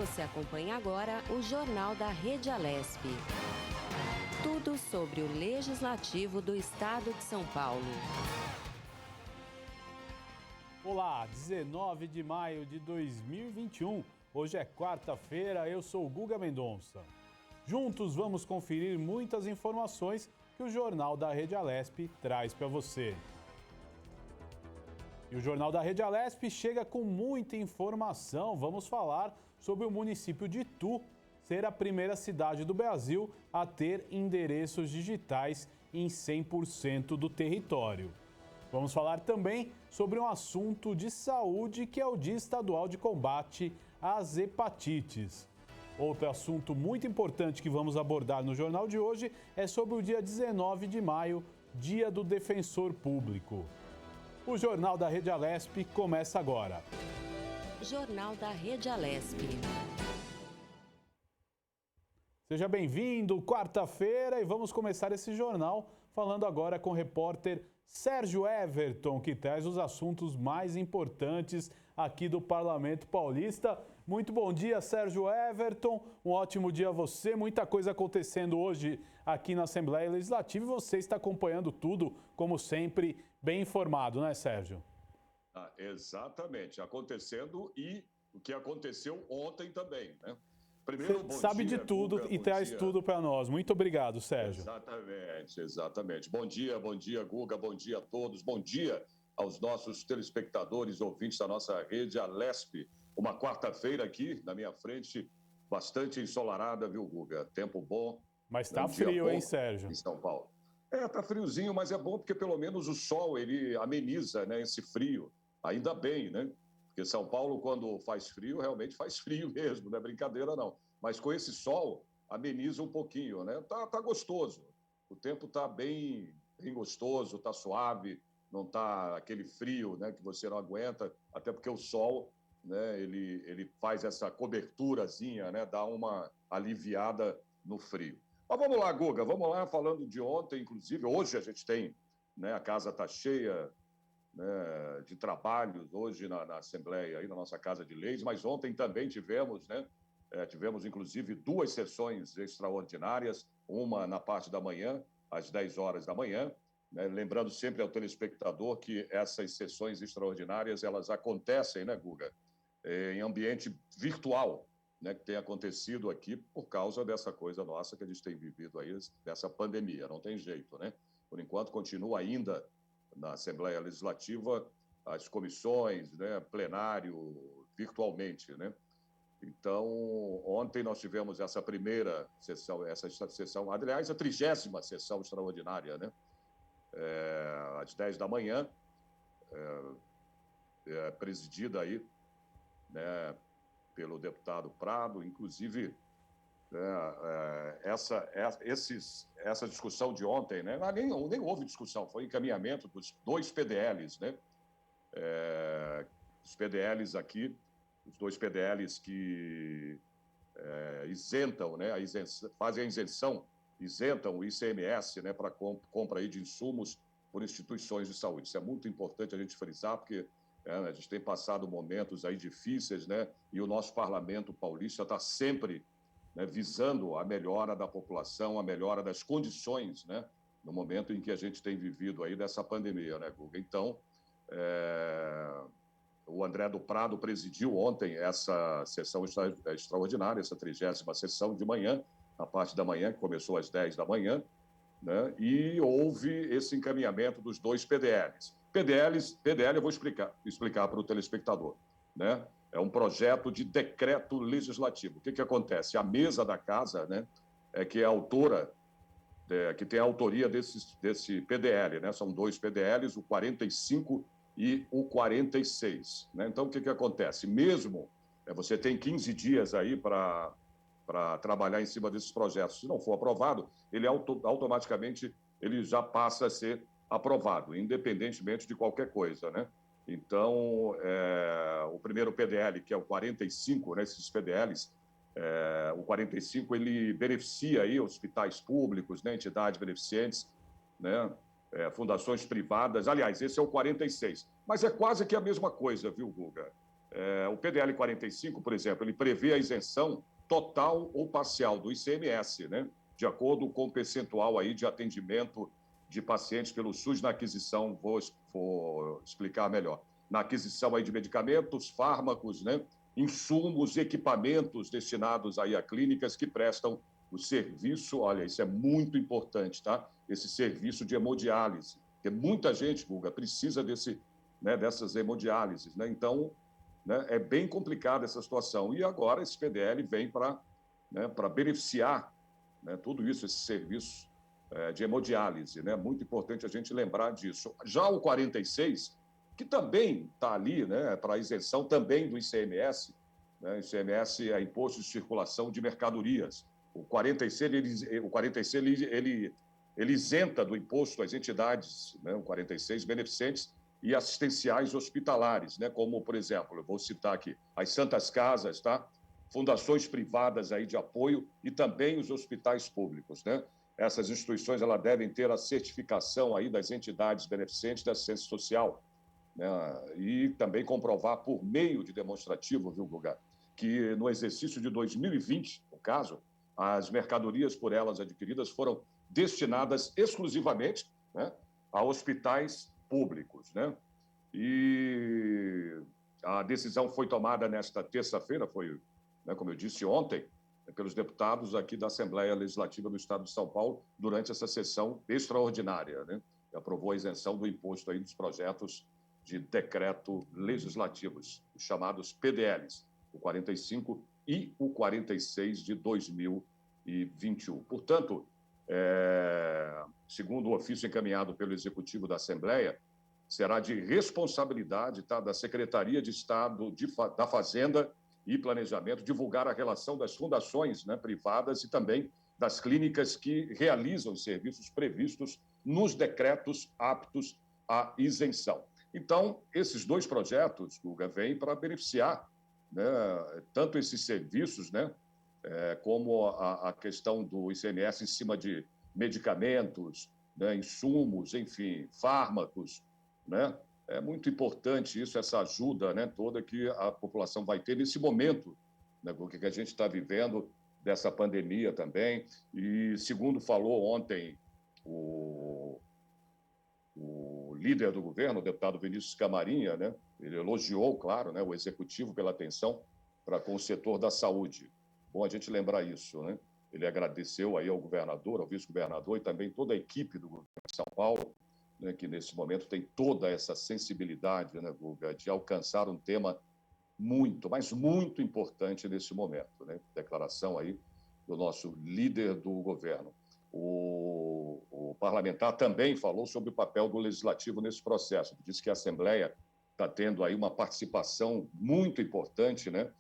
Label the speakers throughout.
Speaker 1: Você acompanha agora o Jornal da Rede Alesp. Tudo sobre o Legislativo do Estado de São Paulo.
Speaker 2: Olá, 19 de maio de 2021. Hoje é quarta-feira, eu sou o Guga Mendonça. Juntos vamos conferir muitas informações que o Jornal da Rede Alesp traz para você. E o Jornal da Rede Alesp chega com muita informação. Vamos falar sobre o município de Itu ser a primeira cidade do Brasil a ter endereços digitais em 100% do território. Vamos falar também sobre um assunto de saúde que é o Dia Estadual de Combate às Hepatites. Outro assunto muito importante que vamos abordar no jornal de hoje é sobre o dia 19 de maio, Dia do Defensor Público. O Jornal da Rede Alesp começa agora.
Speaker 1: Jornal da Rede Alesp.
Speaker 2: Seja bem-vindo, quarta-feira, e vamos começar esse jornal falando agora com o repórter Sérgio Everton, que traz os assuntos mais importantes aqui do Parlamento Paulista. Muito bom dia, Sérgio Everton. Um ótimo dia a você. Muita coisa acontecendo hoje aqui na Assembleia Legislativa e você está acompanhando tudo, como sempre, bem informado, né, Sérgio?
Speaker 3: Exatamente. Acontecendo e o que aconteceu ontem também, né?
Speaker 2: Primeiro, bom sabe dia, de tudo, Guga, e traz tudo para nós. Muito obrigado, Sérgio.
Speaker 3: Exatamente. Bom dia, Guga, bom dia a todos. Bom dia aos nossos telespectadores, ouvintes da nossa rede Alesp. Uma quarta-feira aqui na minha frente, bastante ensolarada, viu, Guga? Tempo bom.
Speaker 2: Mas tá frio, hein, Sérgio?
Speaker 3: Em São Paulo. Tá friozinho, mas é bom porque pelo menos o sol, ele ameniza, né, esse frio. Ainda bem, né? Porque São Paulo, quando faz frio, realmente faz frio mesmo, não é brincadeira, não. Mas com esse sol, ameniza um pouquinho, né? Tá gostoso. O tempo tá bem gostoso, tá suave, não tá aquele frio, né, que você não aguenta, até porque o sol, né, ele faz essa coberturazinha, né, dá uma aliviada no frio. Mas vamos lá, Guga, vamos lá, falando de ontem, inclusive, hoje a gente tem, né, a casa tá cheia, né, de trabalhos hoje na Assembleia, aí na nossa Casa de Leis, mas ontem também tivemos, né, tivemos inclusive duas sessões extraordinárias, uma na parte da manhã, às 10 horas da manhã, né, lembrando sempre ao telespectador que essas sessões extraordinárias, elas acontecem, né, Guga, em ambiente virtual, né, que tem acontecido aqui por causa dessa coisa nossa que a gente tem vivido aí, dessa pandemia, não tem jeito, né? Por enquanto, continua ainda na Assembleia Legislativa, as comissões, né, plenário, virtualmente, né? Então, ontem nós tivemos essa primeira sessão, aliás, a 30ª sessão extraordinária, né? Às 10 da manhã, presidida aí, né, pelo deputado Prado, inclusive, essa discussão de ontem, né? Nem houve discussão, foi encaminhamento dos dois PDLs, né? Os PDLs aqui, os dois PDLs que isentam, né? Fazem a isenção, isentam o ICMS, né? Para compra aí de insumos por instituições de saúde. Isso é muito importante a gente frisar, porque a gente tem passado momentos aí difíceis, né? E o nosso parlamento paulista está sempre, né, visando a melhora da população, a melhora das condições, né, no momento em que a gente tem vivido aí dessa pandemia, né, Guga? Então, o André do Prado presidiu ontem essa sessão extraordinária, essa 30ª sessão de manhã, na parte da manhã, que começou às 10 da manhã, né, e houve esse encaminhamento dos dois PDLs. PDL eu vou explicar para o telespectador, né? É um projeto de decreto legislativo. O que acontece? A mesa da casa, né, que é autora, que tem a autoria desse PDL, né? São dois PDLs, o 45 e o 46. Né? Então, o que acontece? Mesmo você tem 15 dias aí para trabalhar em cima desses projetos. Se não for aprovado, ele automaticamente ele já passa a ser aprovado, independentemente de qualquer coisa, né? Então, o primeiro PDL, que é o 45, né, esses PDLs, o 45, ele beneficia aí hospitais públicos, né, entidades beneficentes, né, fundações privadas. Aliás, esse é o 46. Mas é quase que a mesma coisa, viu, Guga? O PDL 45, por exemplo, ele prevê a isenção total ou parcial do ICMS, né? De acordo com o percentual aí de atendimento de pacientes pelo SUS na aquisição, vou explicar melhor, na aquisição aí de medicamentos, fármacos, né? Insumos, equipamentos destinados aí a clínicas que prestam o serviço, olha, isso é muito importante, tá? Esse serviço de hemodiálise, porque muita gente, Guga, precisa dessas hemodiálises, né? Então, né, é bem complicada essa situação. E agora esse PDL vem para beneficiar, né, tudo isso, esse serviço de hemodiálise, né? Muito importante a gente lembrar disso. Já o 46, que também está ali, né, para isenção também do ICMS, né? ICMS é Imposto de Circulação de Mercadorias. O 46, ele isenta do imposto as entidades, né, o 46, beneficentes e assistenciais hospitalares, né, como, por exemplo, eu vou citar aqui, as Santas Casas, tá? Fundações privadas aí de apoio e também os hospitais públicos, né? Essas instituições elas devem ter a certificação aí das entidades beneficentes da assistência social, né? E também comprovar por meio de demonstrativo, viu, Guga, que no exercício de 2020, no caso, as mercadorias por elas adquiridas foram destinadas exclusivamente, né, a hospitais públicos, né? E a decisão foi tomada nesta terça-feira, foi, né, como eu disse ontem, pelos deputados aqui da Assembleia Legislativa do Estado de São Paulo durante essa sessão extraordinária, né? Que aprovou a isenção do imposto aí dos projetos de decreto legislativos, os chamados PDLs, o 45 e o 46 de 2021. Portanto, segundo o ofício encaminhado pelo Executivo da Assembleia, será de responsabilidade, tá, da Secretaria de Estado da Fazenda e Planejamento divulgar a relação das fundações, né, privadas e também das clínicas que realizam os serviços previstos nos decretos aptos à isenção. Então, esses dois projetos, Guga, vêm para beneficiar, né, tanto esses serviços, né, como a questão do ICMS em cima de medicamentos, né, insumos, enfim, fármacos, né? É muito importante isso, essa ajuda, né, toda que a população vai ter nesse momento, né, que a gente está vivendo dessa pandemia também. E, segundo falou ontem o líder do governo, o deputado Vinícius Camarinha, né, ele elogiou, claro, né, o executivo pela atenção para com o setor da saúde. Bom a gente lembrar isso, né? Ele agradeceu aí ao governador, ao vice-governador e também toda a equipe do governo de São Paulo, né, que nesse momento tem toda essa sensibilidade, né, Guga, de alcançar um tema muito, mas muito importante nesse momento, né? Declaração aí do nosso líder do governo. O parlamentar também falou sobre o papel do legislativo nesse processo. Disse que a Assembleia está tendo aí uma participação muito importante, né,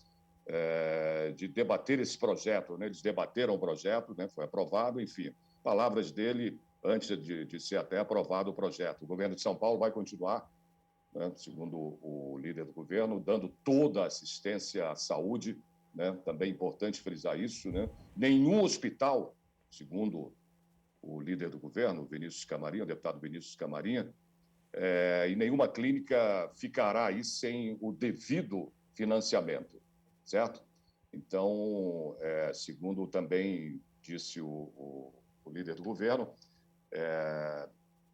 Speaker 3: de debater esse projeto, né? Eles debateram o projeto, né? Foi aprovado, enfim. Palavras dele antes de ser até aprovado o projeto. O governo de São Paulo vai continuar, né, segundo o líder do governo, dando toda a assistência à saúde, né? Também é importante frisar isso, né? Nenhum hospital, segundo o líder do governo, Vinícius Camarinha, o deputado Vinícius Camarinha, e nenhuma clínica ficará aí sem o devido financiamento, certo? Então, segundo também disse o líder do governo,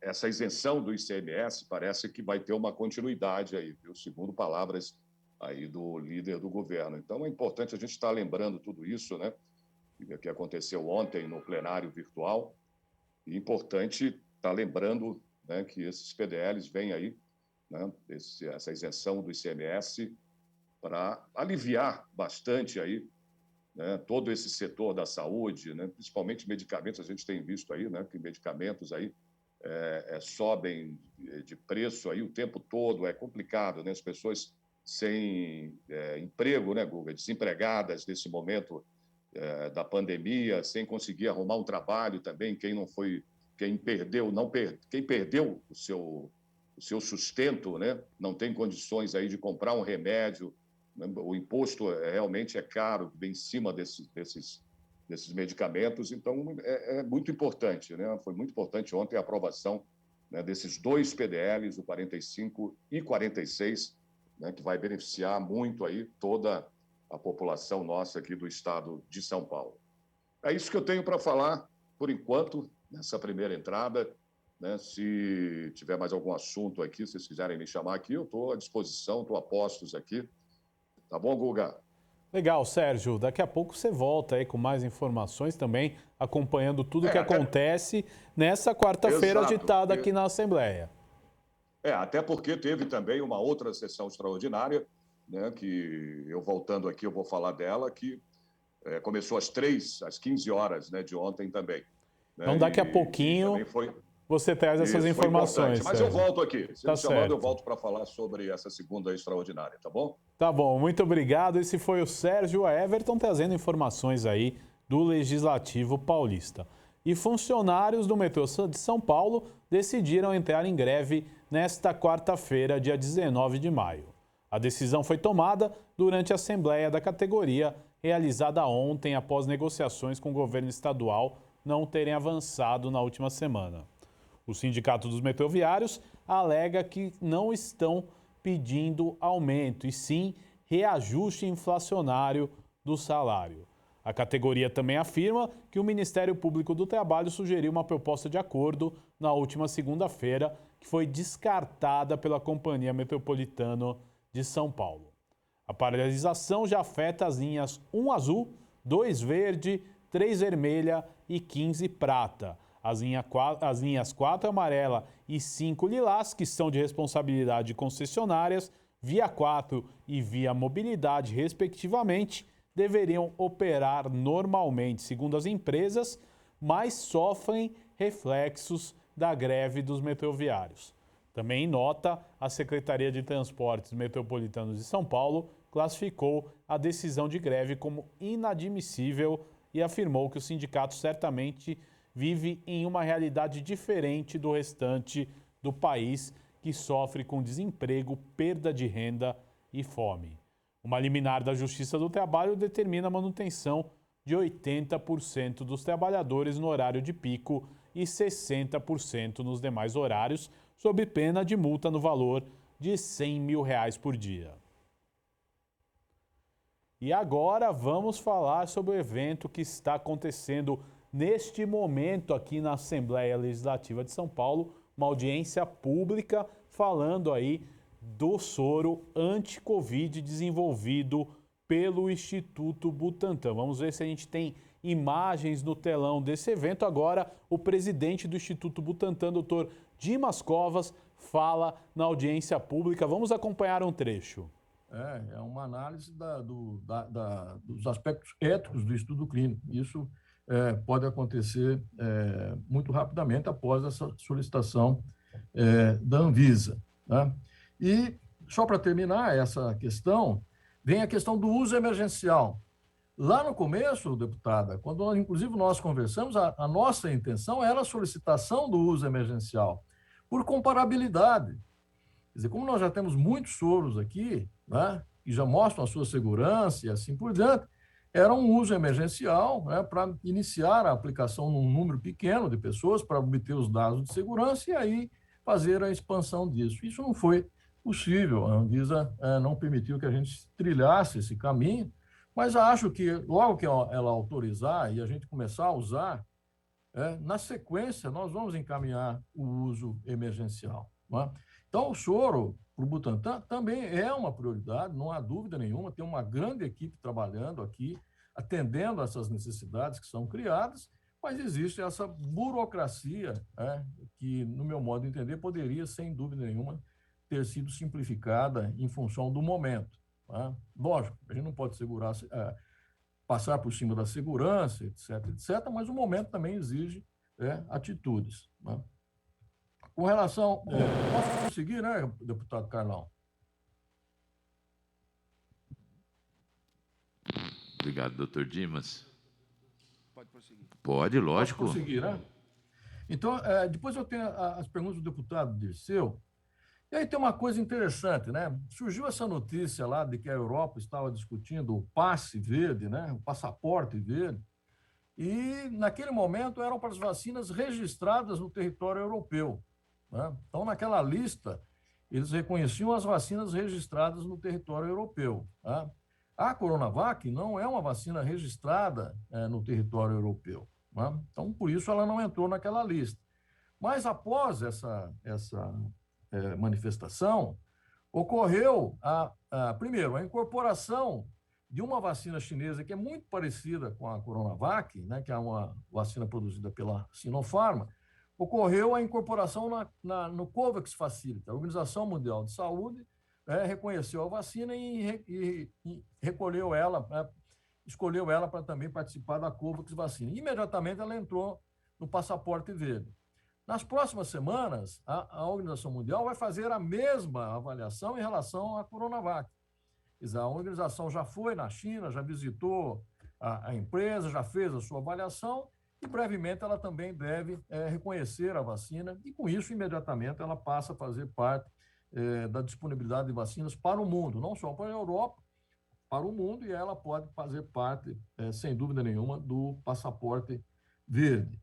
Speaker 3: essa isenção do ICMS parece que vai ter uma continuidade aí, viu? Segundo palavras aí do líder do governo. Então, é importante a gente estar lembrando tudo isso, né? Que aconteceu ontem no plenário virtual. E é importante estar lembrando, né, que esses PDLs vêm aí, né, essa isenção do ICMS para aliviar bastante aí, né, todo esse setor da saúde, né, principalmente medicamentos. A gente tem visto aí, né, que medicamentos aí sobem de preço aí o tempo todo, é complicado, né? As pessoas sem emprego, né, Guga, desempregadas nesse momento da pandemia, sem conseguir arrumar um trabalho também, quem perdeu o seu sustento, né, não tem condições aí de comprar um remédio, né? O imposto realmente é caro, vem em cima desses medicamentos, então é muito importante, né? Foi muito importante ontem a aprovação, né, desses dois PDLs, o 45 e 46, né, que vai beneficiar muito aí toda a população nossa aqui do estado de São Paulo. É isso que eu tenho para falar, por enquanto, nessa primeira entrada. Né? Se tiver mais algum assunto aqui, se vocês quiserem me chamar aqui, eu estou à disposição, estou a postos aqui. Tá bom, Guga?
Speaker 2: Legal, Sérgio. Daqui a pouco você volta aí com mais informações também, acompanhando tudo que acontece nessa quarta-feira agitada aqui na Assembleia.
Speaker 3: Até porque teve também uma outra sessão extraordinária, né, que eu voltando aqui, eu vou falar dela, que começou às 15 horas, né, de ontem também. Né,
Speaker 2: então, daqui a pouquinho você traz essas informações.
Speaker 3: Mas eu volto aqui. Se me chamando, eu volto para falar sobre essa segunda extraordinária, tá bom?
Speaker 2: Tá bom, muito obrigado. Esse foi o Sérgio Everton trazendo informações aí do Legislativo Paulista. E funcionários do metrô de São Paulo decidiram entrar em greve nesta quarta-feira, dia 19 de maio. A decisão foi tomada durante a assembleia da categoria, realizada ontem após negociações com o governo estadual não terem avançado na última semana. O Sindicato dos Metroviários alega que não estão pedindo aumento, e sim reajuste inflacionário do salário. A categoria também afirma que o Ministério Público do Trabalho sugeriu uma proposta de acordo na última segunda-feira, que foi descartada pela Companhia Metropolitana de São Paulo. A paralisação já afeta as linhas 1 azul, 2 verde, 3 vermelha e 15 prata. As linhas 4 amarela e 5 lilás, que são de responsabilidade de concessionárias, Via 4 e Via Mobilidade, respectivamente, deveriam operar normalmente, segundo as empresas, mas sofrem reflexos da greve dos metroviários. Também em nota, a Secretaria de Transportes Metropolitanos de São Paulo classificou a decisão de greve como inadmissível e afirmou que o sindicato certamente vive em uma realidade diferente do restante do país, que sofre com desemprego, perda de renda e fome. Uma liminar da Justiça do Trabalho determina a manutenção de 80% dos trabalhadores no horário de pico e 60% nos demais horários, sob pena de multa no valor de R$100 mil por dia. E agora vamos falar sobre o evento que está acontecendo neste momento aqui na Assembleia Legislativa de São Paulo, uma audiência pública falando aí do soro anti-Covid desenvolvido pelo Instituto Butantan. Vamos ver se a gente tem imagens no telão desse evento. Agora, o presidente do Instituto Butantan, Dr. Dimas Covas, fala na audiência pública. Vamos acompanhar um trecho.
Speaker 4: É uma análise dos aspectos éticos do estudo clínico. Isso pode acontecer muito rapidamente após essa solicitação da Anvisa. Né? E, só para terminar essa questão, vem a questão do uso emergencial. Lá no começo, deputada, quando inclusive nós conversamos, a nossa intenção era a solicitação do uso emergencial, por comparabilidade. Quer dizer, como nós já temos muitos soros aqui, né, que já mostram a sua segurança e assim por diante, era um uso emergencial, né, para iniciar a aplicação num número pequeno de pessoas, para obter os dados de segurança e aí fazer a expansão disso. Isso não foi possível, a Anvisa não permitiu que a gente trilhasse esse caminho, mas acho que logo que ela autorizar e a gente começar a usar, na sequência nós vamos encaminhar o uso emergencial. Não é? Então, o soro para o Butantan também é uma prioridade, não há dúvida nenhuma, tem uma grande equipe trabalhando aqui, atendendo essas necessidades que são criadas, mas existe essa burocracia que, no meu modo de entender, poderia, sem dúvida nenhuma, ter sido simplificada em função do momento. Tá? Lógico, a gente não pode passar por cima da segurança, etc., mas o momento também exige atitudes. Tá? Com relação... posso prosseguir, né, deputado Carlão?
Speaker 5: Obrigado, doutor Dimas. Pode prosseguir. Pode, lógico.
Speaker 4: Posso prosseguir, né? Então, depois eu tenho as perguntas do deputado Dirceu. E aí tem uma coisa interessante, né? Surgiu essa notícia lá de que a Europa estava discutindo o passe verde, né? O passaporte verde, e naquele momento eram para as vacinas registradas no território europeu. Né? Então, naquela lista eles reconheciam as vacinas registradas no território europeu. Tá? A Coronavac não é uma vacina registrada no território europeu. Tá? Então, por isso, ela não entrou naquela lista. Mas, após essa manifestação, ocorreu, primeiro, a incorporação de uma vacina chinesa que é muito parecida com a Coronavac, né, que é uma vacina produzida pela Sinopharm, ocorreu a incorporação no COVAX Facility. A Organização Mundial de Saúde reconheceu a vacina e recolheu ela, escolheu ela para também participar da COVAX Vacina. Imediatamente ela entrou no passaporte verde. Nas próximas semanas, a Organização Mundial vai fazer a mesma avaliação em relação à Coronavac. A organização já foi na China, já visitou a empresa, já fez a sua avaliação e brevemente ela também deve reconhecer a vacina e, com isso, imediatamente ela passa a fazer parte da disponibilidade de vacinas para o mundo, não só para a Europa, para o mundo, e ela pode fazer parte, sem dúvida nenhuma, do passaporte verde.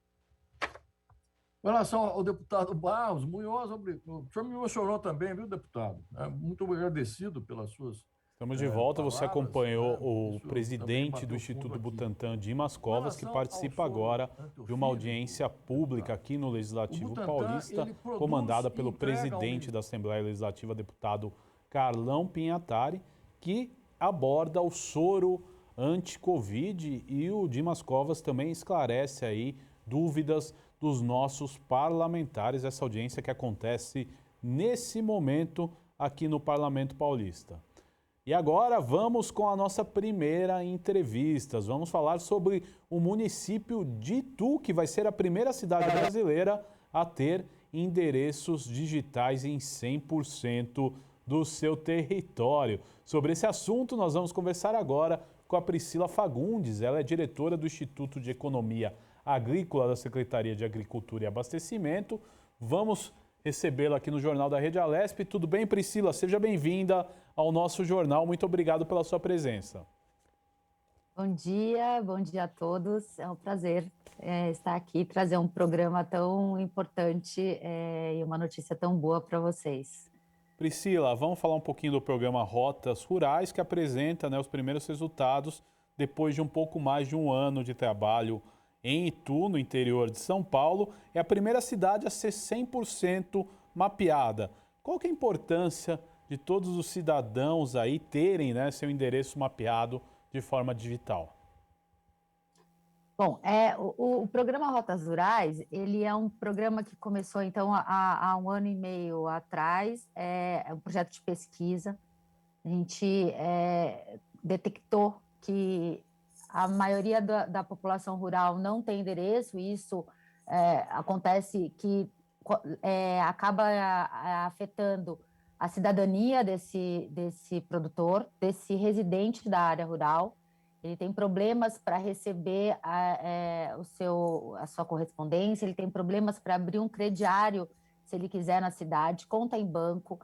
Speaker 4: Com relação ao deputado Barros Munhoz, o senhor me emocionou também, viu, deputado? Muito agradecido pelas suas
Speaker 2: Estamos de volta.
Speaker 4: palavras,
Speaker 2: Você acompanhou o
Speaker 4: isso
Speaker 2: presidente do Instituto Butantan, Dimas Covas, que participa agora de uma audiência pública aqui no Legislativo Paulista, comandada pelo presidente da Assembleia Legislativa, deputado Carlão Pinhatari, que aborda o soro anti-Covid, e o Dimas Covas também esclarece aí dúvidas dos nossos parlamentares. Essa audiência que acontece nesse momento aqui no Parlamento Paulista. E agora vamos com a nossa primeira entrevista. Vamos falar sobre o município de Itu, que vai ser a primeira cidade brasileira a ter endereços digitais em 100% do seu território. Sobre esse assunto, nós vamos conversar agora com a Priscila Fagundes. Ela é diretora do Instituto de Economia Agrícola da Secretaria de Agricultura e Abastecimento. Vamos recebê-la aqui no Jornal da Rede Alesp. Tudo bem, Priscila? Seja bem-vinda ao nosso jornal. Muito obrigado pela sua presença.
Speaker 6: Bom dia a todos. É um prazer estar aqui e trazer um programa tão importante e uma notícia tão boa para vocês.
Speaker 2: Priscila, vamos falar um pouquinho do programa Rotas Rurais, que apresenta, os primeiros resultados depois de um pouco mais de um ano de trabalho em Itu, no interior de São Paulo. É a primeira cidade a ser 100% mapeada. Qual que é a importância de todos os cidadãos aí terem, seu endereço mapeado de forma digital?
Speaker 6: Bom, o programa Rotas Rurais, ele é um programa que começou, então, há um ano e meio atrás. É um projeto de pesquisa. A gente detectou que a maioria da população rural não tem endereço, e isso acontece que acaba afetando a cidadania desse produtor, desse residente da área rural. Ele tem problemas para receber a sua correspondência, ele tem problemas para abrir um crediário, se ele quiser, na cidade, conta em banco,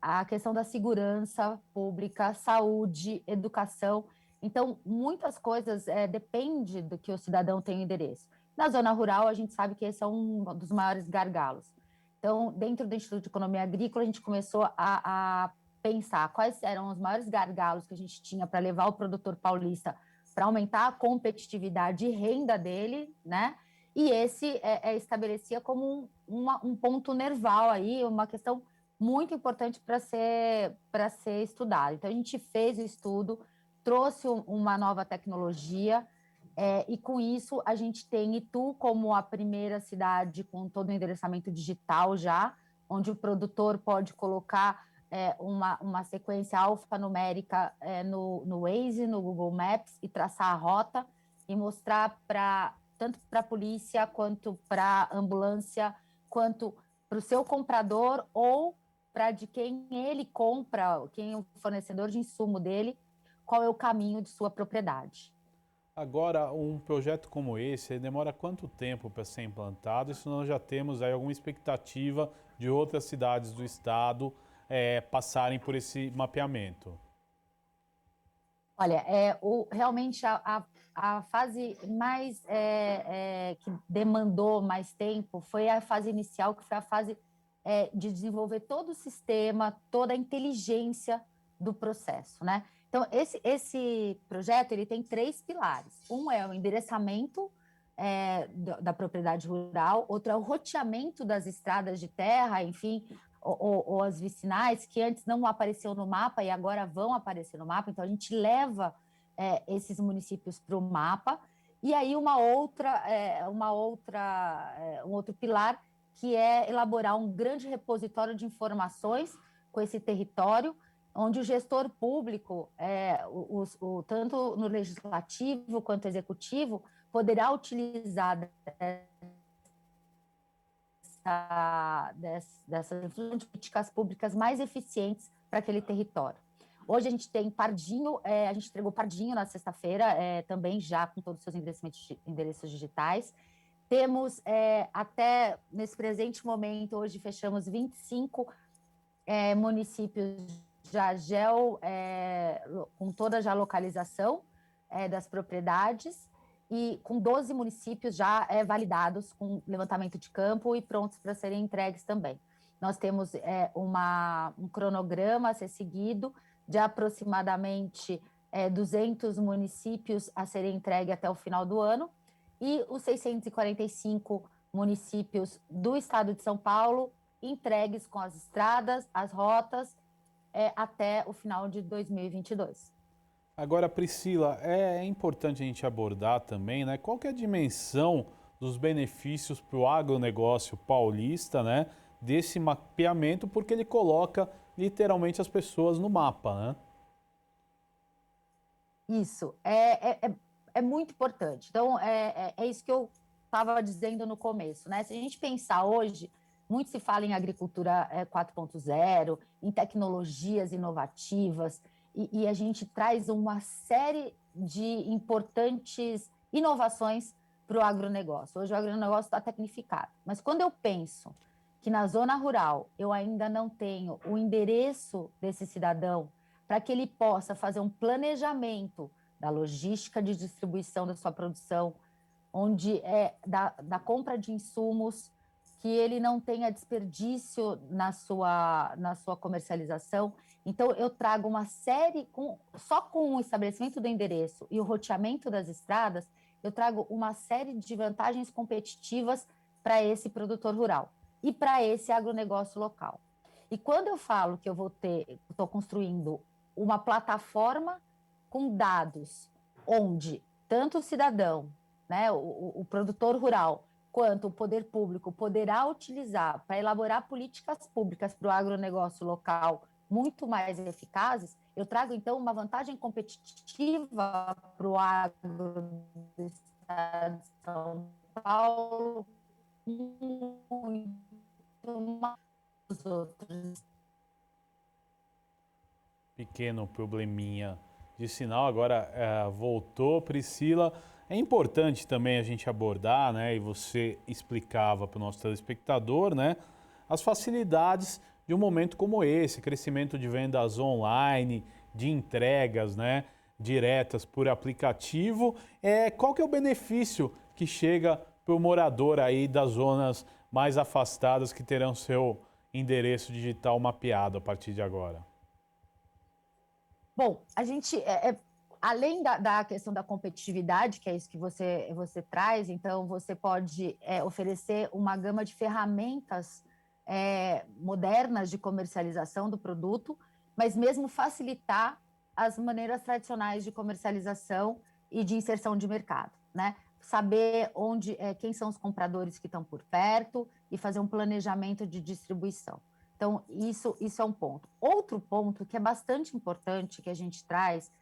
Speaker 6: a questão da segurança pública, saúde, educação. Então, muitas coisas dependem do que o cidadão tem endereço. Na zona rural, a gente sabe que esse é um dos maiores gargalos. Então, dentro do Instituto de Economia Agrícola, a gente começou a pensar quais eram os maiores gargalos que a gente tinha para levar o produtor paulista para aumentar a competitividade e renda dele, né? E esse estabelecia como um ponto nerval aí, uma questão muito importante para ser estudado. Então, a gente fez o estudo, trouxe uma nova tecnologia, e com isso a gente tem Itu como a primeira cidade com todo o endereçamento digital já, onde o produtor pode colocar uma sequência alfanumérica no Waze, no Google Maps, e traçar a rota e mostrar tanto para a polícia, quanto para a ambulância, quanto para o seu comprador ou para de quem ele compra, quem é o fornecedor de insumo dele, qual é o caminho de sua propriedade.
Speaker 2: Agora, um projeto como esse demora quanto tempo para ser implantado? Isso nós já temos aí alguma expectativa de outras cidades do estado passarem por esse mapeamento?
Speaker 6: Olha, realmente a fase mais que demandou mais tempo foi a fase inicial, que foi a fase de desenvolver todo o sistema, toda a inteligência do processo, né? Então, esse projeto ele tem 3 pilares. Um é o endereçamento da propriedade rural, outro é o roteamento das estradas de terra, enfim, ou as vicinais, que antes não apareciam no mapa e agora vão aparecer no mapa. Então, a gente leva esses municípios para o mapa. E aí, um outro pilar, que é elaborar um grande repositório de informações com esse território, onde o gestor público, tanto no legislativo quanto no executivo, poderá utilizar dessas políticas públicas mais eficientes para aquele território. Hoje a gente tem Pardinho, a gente entregou Pardinho na sexta-feira, também já com todos os seus endereços digitais. Temos, até nesse presente momento, hoje fechamos 25 municípios já com toda a localização das propriedades, e com 12 municípios já validados com levantamento de campo e prontos para serem entregues também. Nós temos um cronograma a ser seguido de aproximadamente 200 municípios a serem entregues até o final do ano, e os 645 municípios do estado de São Paulo entregues com as estradas, as rotas, até o final de 2022.
Speaker 2: Agora, Priscila, é importante a gente abordar também, né? Qual que é a dimensão dos benefícios para o agronegócio paulista, né? Desse mapeamento, porque ele coloca literalmente as pessoas no mapa, né?
Speaker 6: Isso, é muito importante. Então, é isso que eu estava dizendo no começo, né? Se a gente pensar hoje, muito se fala em agricultura 4.0, em tecnologias inovativas, e a gente traz uma série de importantes inovações para o agronegócio. Hoje o agronegócio está tecnificado, mas quando eu penso que na zona rural eu ainda não tenho o endereço desse cidadão para que ele possa fazer um planejamento da logística de distribuição da sua produção, onde da compra de insumos, que ele não tenha desperdício na sua comercialização. Então, eu trago uma série, só com o estabelecimento do endereço e o roteamento das estradas, eu trago uma série de vantagens competitivas para esse produtor rural e para esse agronegócio local. E quando eu falo que eu estou construindo uma plataforma com dados, onde tanto o cidadão, né, o produtor rural, quanto o poder público poderá utilizar para elaborar políticas públicas para o agronegócio local muito mais eficazes, eu trago, então, uma vantagem competitiva para o agro do estado de São Paulo, muito mais dos outros.
Speaker 2: Pequeno probleminha de sinal, agora voltou, Priscila. É importante também a gente abordar, né, e você explicava para o nosso telespectador, né, as facilidades de um momento como esse, crescimento de vendas online, de entregas, né, diretas por aplicativo. Qual que é o benefício que chega para o morador aí das zonas mais afastadas que terão seu endereço digital mapeado a partir de agora?
Speaker 6: Bom, a gente, além da questão da competitividade, que é isso que você traz, então você pode oferecer uma gama de ferramentas modernas de comercialização do produto, mas mesmo facilitar as maneiras tradicionais de comercialização e de inserção de mercado, né? Saber quem são os compradores que estão por perto e fazer um planejamento de distribuição. Então, isso é um ponto. Outro ponto que é bastante importante que a gente traz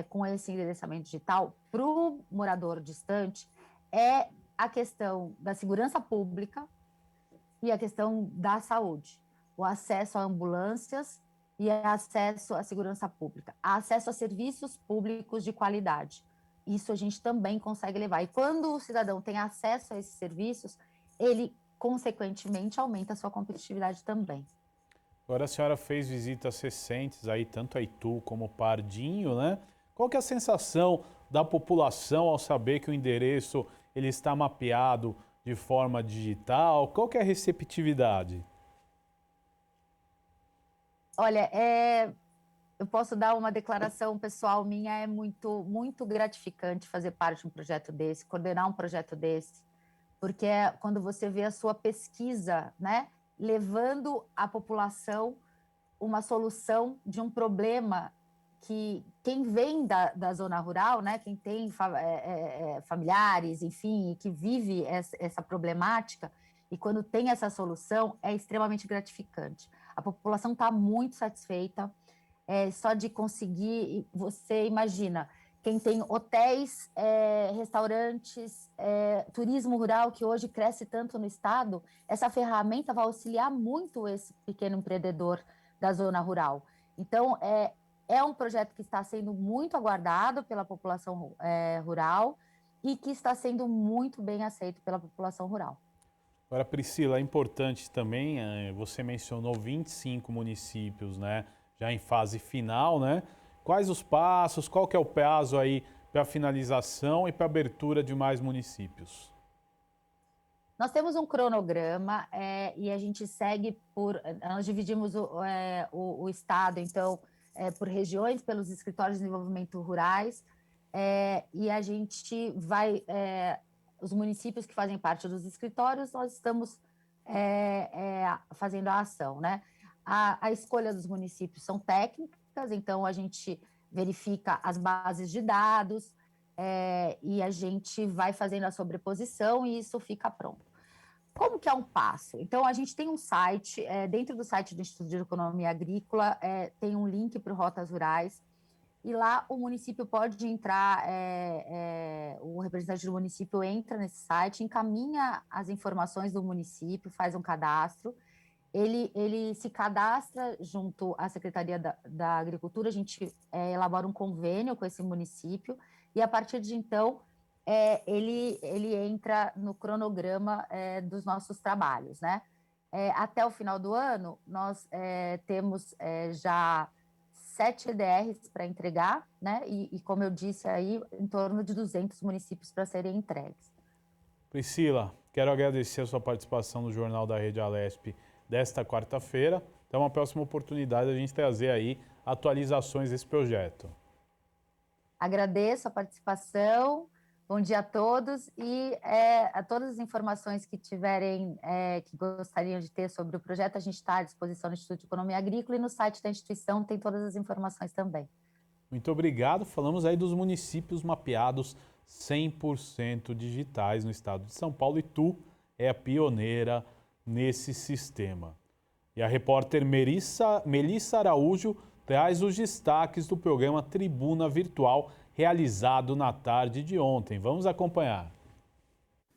Speaker 6: com esse endereçamento digital para o morador distante é a questão da segurança pública e a questão da saúde. O acesso a ambulâncias e acesso à segurança pública. Acesso a serviços públicos de qualidade. Isso a gente também consegue levar. E quando o cidadão tem acesso a esses serviços, ele, consequentemente, aumenta a sua competitividade também.
Speaker 2: Agora a senhora fez visitas recentes aí, tanto a Itu como Pardinho, né? Qual que é a sensação da população ao saber que o endereço ele está mapeado de forma digital? Qual que é a receptividade?
Speaker 6: Olha, eu posso dar uma declaração pessoal minha, é muito, muito gratificante fazer parte de um projeto desse, coordenar um projeto desse, porque é quando você vê a sua pesquisa, né, levando à população uma solução de um problema que quem vem da zona rural, né, quem tem familiares, enfim, que vive essa problemática, e quando tem essa solução, é extremamente gratificante. A população está muito satisfeita, só de conseguir, você imagina, quem tem hotéis, restaurantes, turismo rural, que hoje cresce tanto no estado, essa ferramenta vai auxiliar muito esse pequeno empreendedor da zona rural. Então, é um projeto que está sendo muito aguardado pela população rural e que está sendo muito bem aceito pela população rural.
Speaker 2: Agora, Priscila, é importante também, você mencionou 25 municípios, né, já em fase final, né? Quais os passos, qual que é o prazo aí para a finalização e para a abertura de mais municípios?
Speaker 6: Nós temos um cronograma e a gente segue nós dividimos o estado, então, por regiões, pelos escritórios de desenvolvimento rurais, e a gente vai, os municípios que fazem parte dos escritórios, nós estamos fazendo a ação, né? A escolha dos municípios são técnicas, então a gente verifica as bases de dados e a gente vai fazendo a sobreposição e isso fica pronto. Como que é um passo? Então, a gente tem um site, dentro do site do Instituto de Economia Agrícola, tem um link para o Rotas Rurais, e lá o município pode entrar, o representante do município entra nesse site, encaminha as informações do município, faz um cadastro, ele se cadastra junto à Secretaria da Agricultura, a gente elabora um convênio com esse município, e a partir de então, ele entra no cronograma dos nossos trabalhos, né? Até o final do ano, nós temos já 7 EDRs para entregar, né? E como eu disse aí, em torno de 200 municípios para serem entregues.
Speaker 2: Priscila, quero agradecer a sua participação no Jornal da Rede Alesp desta quarta-feira. Então, uma próxima oportunidade a gente trazer aí atualizações desse projeto.
Speaker 6: Agradeço a participação. Bom dia a todos e a todas as informações que tiverem, que gostariam de ter sobre o projeto, a gente está à disposição no Instituto de Economia Agrícola e no site da instituição tem todas as informações também.
Speaker 2: Muito obrigado. Falamos aí dos municípios mapeados 100% digitais no estado de São Paulo e Tu é a pioneira nesse sistema. E a repórter Melissa Araújo traz os destaques do programa Tribuna Virtual realizado na tarde de ontem. Vamos acompanhar.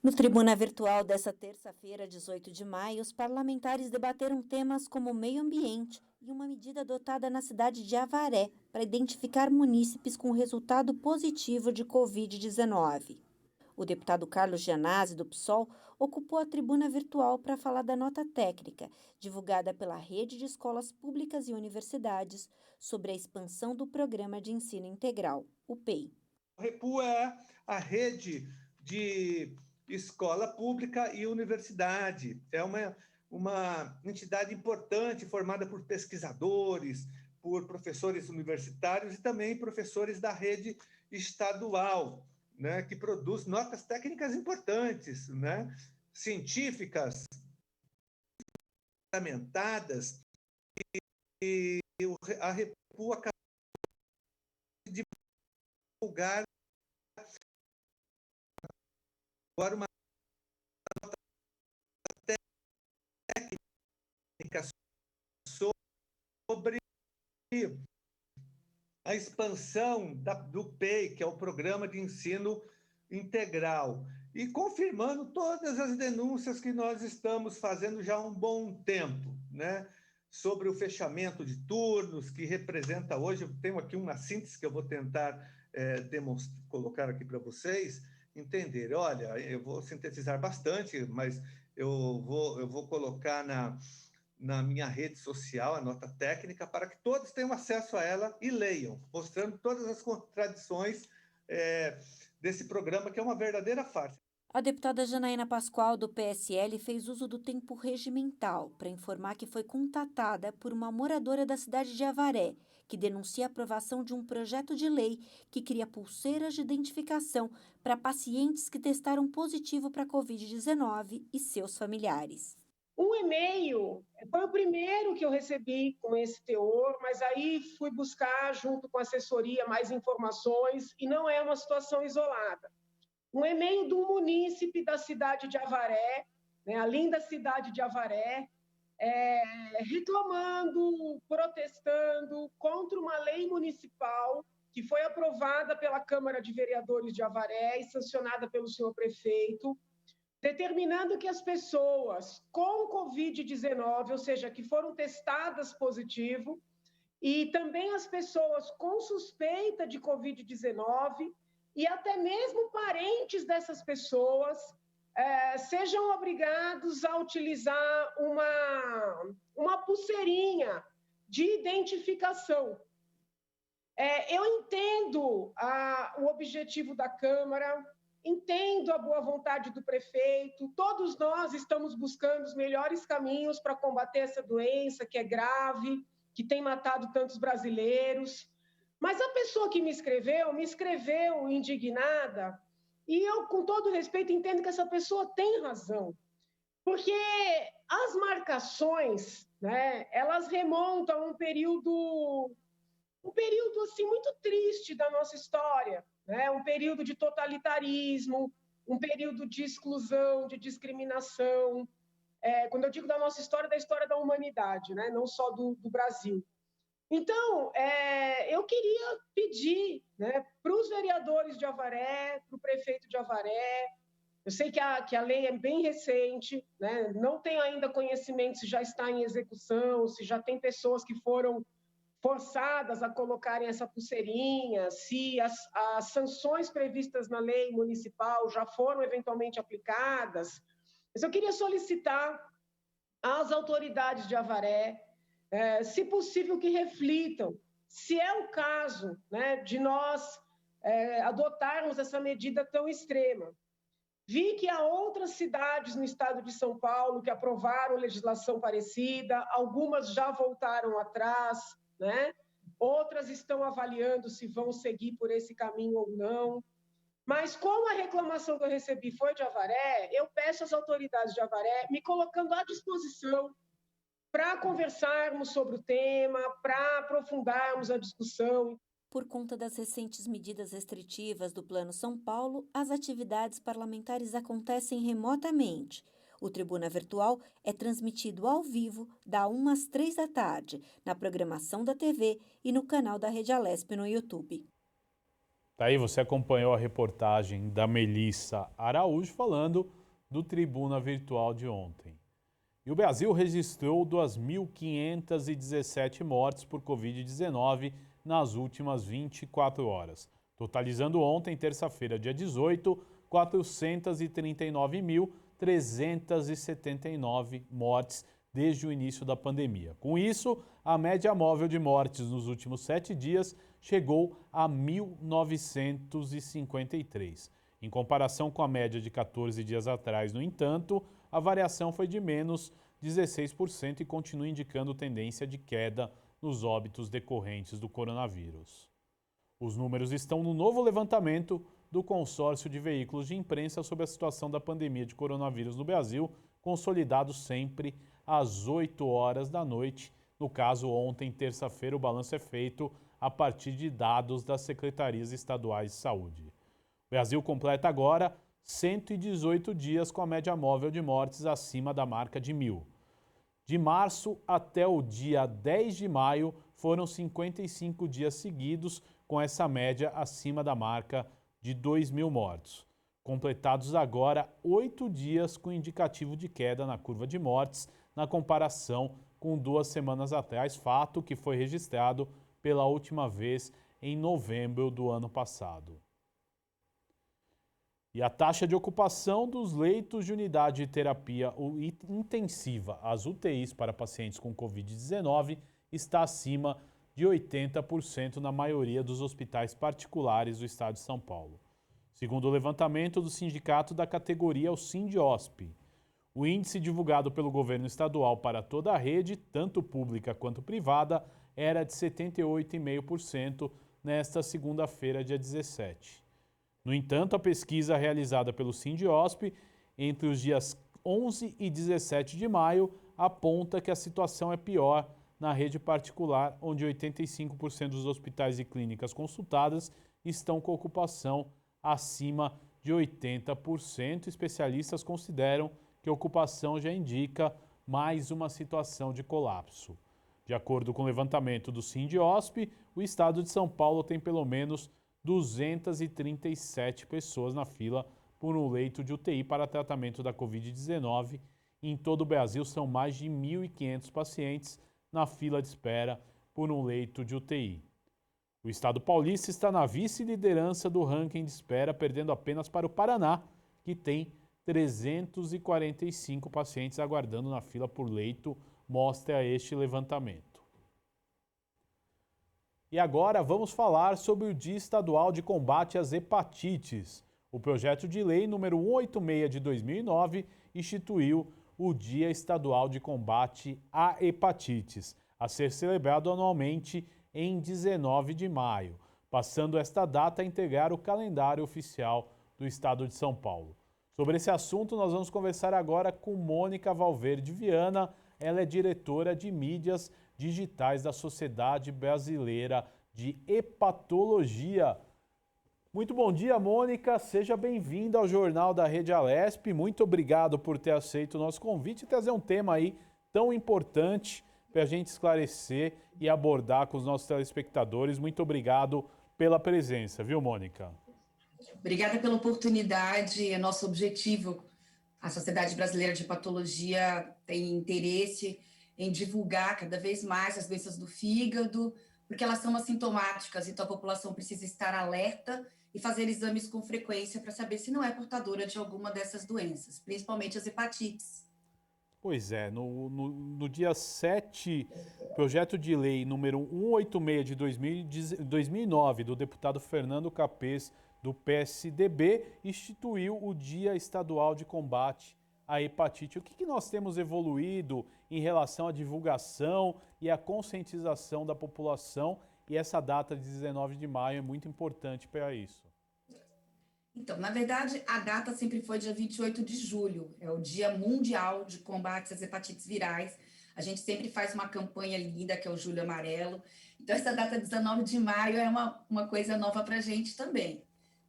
Speaker 7: No Tribuna Virtual desta terça-feira, 18 de maio, os parlamentares debateram temas como meio ambiente e uma medida adotada na cidade de Avaré para identificar munícipes com resultado positivo de Covid-19. O deputado Carlos Gianazzi, do PSOL, ocupou a tribuna virtual para falar da nota técnica, divulgada pela Rede de Escolas Públicas e Universidades, sobre a expansão do Programa de Ensino Integral, o PEI.
Speaker 8: A REPU é a rede de escola pública e universidade. É uma entidade importante formada por pesquisadores, por professores universitários e também professores da rede estadual, né, que produz notas técnicas importantes, né, científicas, fundamentadas, e a REPU acabou de divulgar agora uma nota técnica sobre a expansão do PEI, que é o Programa de Ensino Integral, e confirmando todas as denúncias que nós estamos fazendo já há um bom tempo, né? Sobre o fechamento de turnos, que representa hoje, eu tenho aqui uma síntese que eu vou tentar colocar aqui para vocês entenderem. Olha, eu vou sintetizar bastante, mas eu vou colocar na minha rede social a nota técnica para que todos tenham acesso a ela e leiam, mostrando todas as contradições desse programa, que é uma verdadeira farsa.
Speaker 7: A deputada Janaína Pascoal, do PSL, fez uso do tempo regimental para informar que foi contatada por uma moradora da cidade de Avaré, que denuncia a aprovação de um projeto de lei que cria pulseiras de identificação para pacientes que testaram positivo para a Covid-19 e seus familiares.
Speaker 9: Um e-mail foi o primeiro que eu recebi com esse teor, mas aí fui buscar, junto com a assessoria, mais informações, e não é uma situação isolada. Um e-mail do munícipe da cidade de Avaré, né, a linda cidade de Avaré, reclamando, protestando contra uma lei municipal que foi aprovada pela Câmara de Vereadores de Avaré e sancionada pelo senhor prefeito, determinando que as pessoas com Covid-19, ou seja, que foram testadas positivo, e também as pessoas com suspeita de Covid-19, e até mesmo parentes dessas pessoas sejam obrigados a utilizar uma pulseirinha de identificação. Eu entendo o objetivo da Câmara, entendo a boa vontade do prefeito, todos nós estamos buscando os melhores caminhos para combater essa doença que é grave, que tem matado tantos brasileiros. Mas a pessoa que me escreveu indignada, e eu, com todo respeito, entendo que essa pessoa tem razão, porque as marcações, né, elas remontam a um período assim, muito triste da nossa história, né? Um período de totalitarismo, um período de exclusão, de discriminação. Quando eu digo da nossa história, da história da humanidade, né? Não só do Brasil. Então, eu queria pedir, né, para os vereadores de Avaré, para o prefeito de Avaré, eu sei que a lei é bem recente, né, não tenho ainda conhecimento se já está em execução, se já tem pessoas que foram forçadas a colocarem essa pulseirinha, se as sanções previstas na lei municipal já foram eventualmente aplicadas. Mas eu queria solicitar às autoridades de Avaré, se possível, que reflitam se é o caso, né, de nós adotarmos essa medida tão extrema. Vi que há outras cidades no estado de São Paulo que aprovaram legislação parecida, algumas já voltaram atrás, né? Outras estão avaliando se vão seguir por esse caminho ou não. Mas como a reclamação que eu recebi foi de Avaré, eu peço às autoridades de Avaré me colocando à disposição para conversarmos sobre o tema, para aprofundarmos a discussão.
Speaker 7: Por conta das recentes medidas restritivas do Plano São Paulo, as atividades parlamentares acontecem remotamente. O Tribuna Virtual é transmitido ao vivo da 1 às 3 da tarde, na programação da TV e no canal da Rede Alesp no YouTube.
Speaker 2: Daí você acompanhou a reportagem da Melissa Araújo falando do Tribuna Virtual de ontem. E o Brasil registrou 2.517 mortes por Covid-19 nas últimas 24 horas, totalizando ontem, terça-feira, dia 18, 439.379 mortes desde o início da pandemia. Com isso, a média móvel de mortes nos últimos 7 dias chegou a 1.953. Em comparação com a média de 14 dias atrás, no entanto, a variação foi de menos 16% e continua indicando tendência de queda nos óbitos decorrentes do coronavírus. Os números estão no novo levantamento do consórcio de veículos de imprensa sobre a situação da pandemia de coronavírus no Brasil, consolidado sempre às 8 horas da noite. No caso, ontem, terça-feira, o balanço é feito a partir de dados das secretarias estaduais de saúde. O Brasil completa agora 118 dias com a média móvel de mortes acima da marca de 1.000. De março até o dia 10 de maio, foram 55 dias seguidos com essa média acima da marca de 2.000 mortos. Completados agora 8 dias com indicativo de queda na curva de mortes, na comparação com 2 semanas atrás, fato que foi registrado pela última vez em novembro do ano passado. E a taxa de ocupação dos leitos de unidade de terapia intensiva, as UTIs para pacientes com Covid-19, está acima de 80% na maioria dos hospitais particulares do estado de São Paulo. segundo o levantamento do sindicato da categoria, o Sindiosp. O índice divulgado pelo governo estadual para toda a rede, tanto pública quanto privada, era de 78,5% nesta segunda-feira, dia 17. No entanto, a pesquisa realizada pelo Sindiosp entre os dias 11 e 17 de maio aponta que a situação é pior na rede particular, onde 85% dos hospitais e clínicas consultadas estão com ocupação acima de 80%. Especialistas consideram que a ocupação já indica mais uma situação de colapso. De acordo com o levantamento do Sindiosp, o estado de São Paulo tem pelo menos 237 pessoas na fila por um leito de UTI para tratamento da Covid-19. Em todo o Brasil, são mais de 1.500 pacientes na fila de espera por um leito de UTI. O estado paulista está na vice-liderança do ranking de espera, perdendo apenas para o Paraná, que tem 345 pacientes aguardando na fila por leito, mostra este levantamento. E agora vamos falar sobre o Dia Estadual de Combate às Hepatites. O projeto de lei número 186 de 2009 instituiu o Dia Estadual de Combate à Hepatites, a ser celebrado anualmente em 19 de maio, passando esta data a integrar o calendário oficial do estado de São Paulo. Sobre esse assunto, nós vamos conversar agora com Mônica Valverde Viana. Ela é diretora de mídias digitais da Sociedade Brasileira de Hepatologia. Muito bom dia, Mônica. Seja bem-vinda ao Jornal da Rede Alesp. Muito obrigado por ter aceito o nosso convite e trazer um tema aí tão importante para a gente esclarecer e abordar com os nossos telespectadores. Muito obrigado pela presença, viu, Mônica?
Speaker 10: Obrigada pela oportunidade. É nosso objetivo. A Sociedade Brasileira de Hepatologia tem interesse em divulgar cada vez mais as doenças do fígado, porque elas são assintomáticas, então a população precisa estar alerta e fazer exames com frequência para saber se não é portadora de alguma dessas doenças, principalmente as hepatites.
Speaker 2: Pois é, no dia 7, projeto de lei número 186 de 2009, do deputado Fernando Capês, do PSDB, instituiu o Dia Estadual de Combate à Hepatite. O que nós temos evoluído em relação à divulgação e à conscientização da população? E essa data de 19 de maio é muito importante para isso.
Speaker 10: Então, na verdade, a data sempre foi dia 28 de julho, é o Dia Mundial de Combate às Hepatites Virais. A gente sempre faz uma campanha linda, que é o Julho Amarelo. Então, essa data 19 de maio é uma coisa nova para a gente também,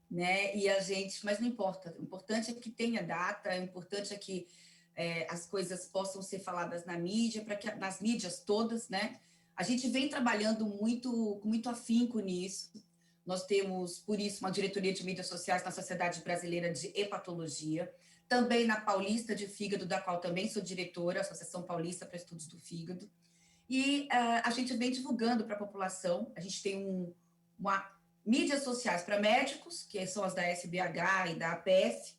Speaker 10: né? E a gente, mas não importa, o importante é que tenha data, o importante é que as coisas possam ser faladas na mídia, para que nas mídias todas, né? A gente vem trabalhando com muito afinco nisso. Nós temos, por isso, uma diretoria de mídias sociais na Sociedade Brasileira de Hepatologia, também na Paulista de Fígado, da qual também sou diretora, Associação Paulista para Estudos do Fígado. E a gente vem divulgando para a população. A gente tem uma mídias sociais para médicos, que são as da SBH e da APF,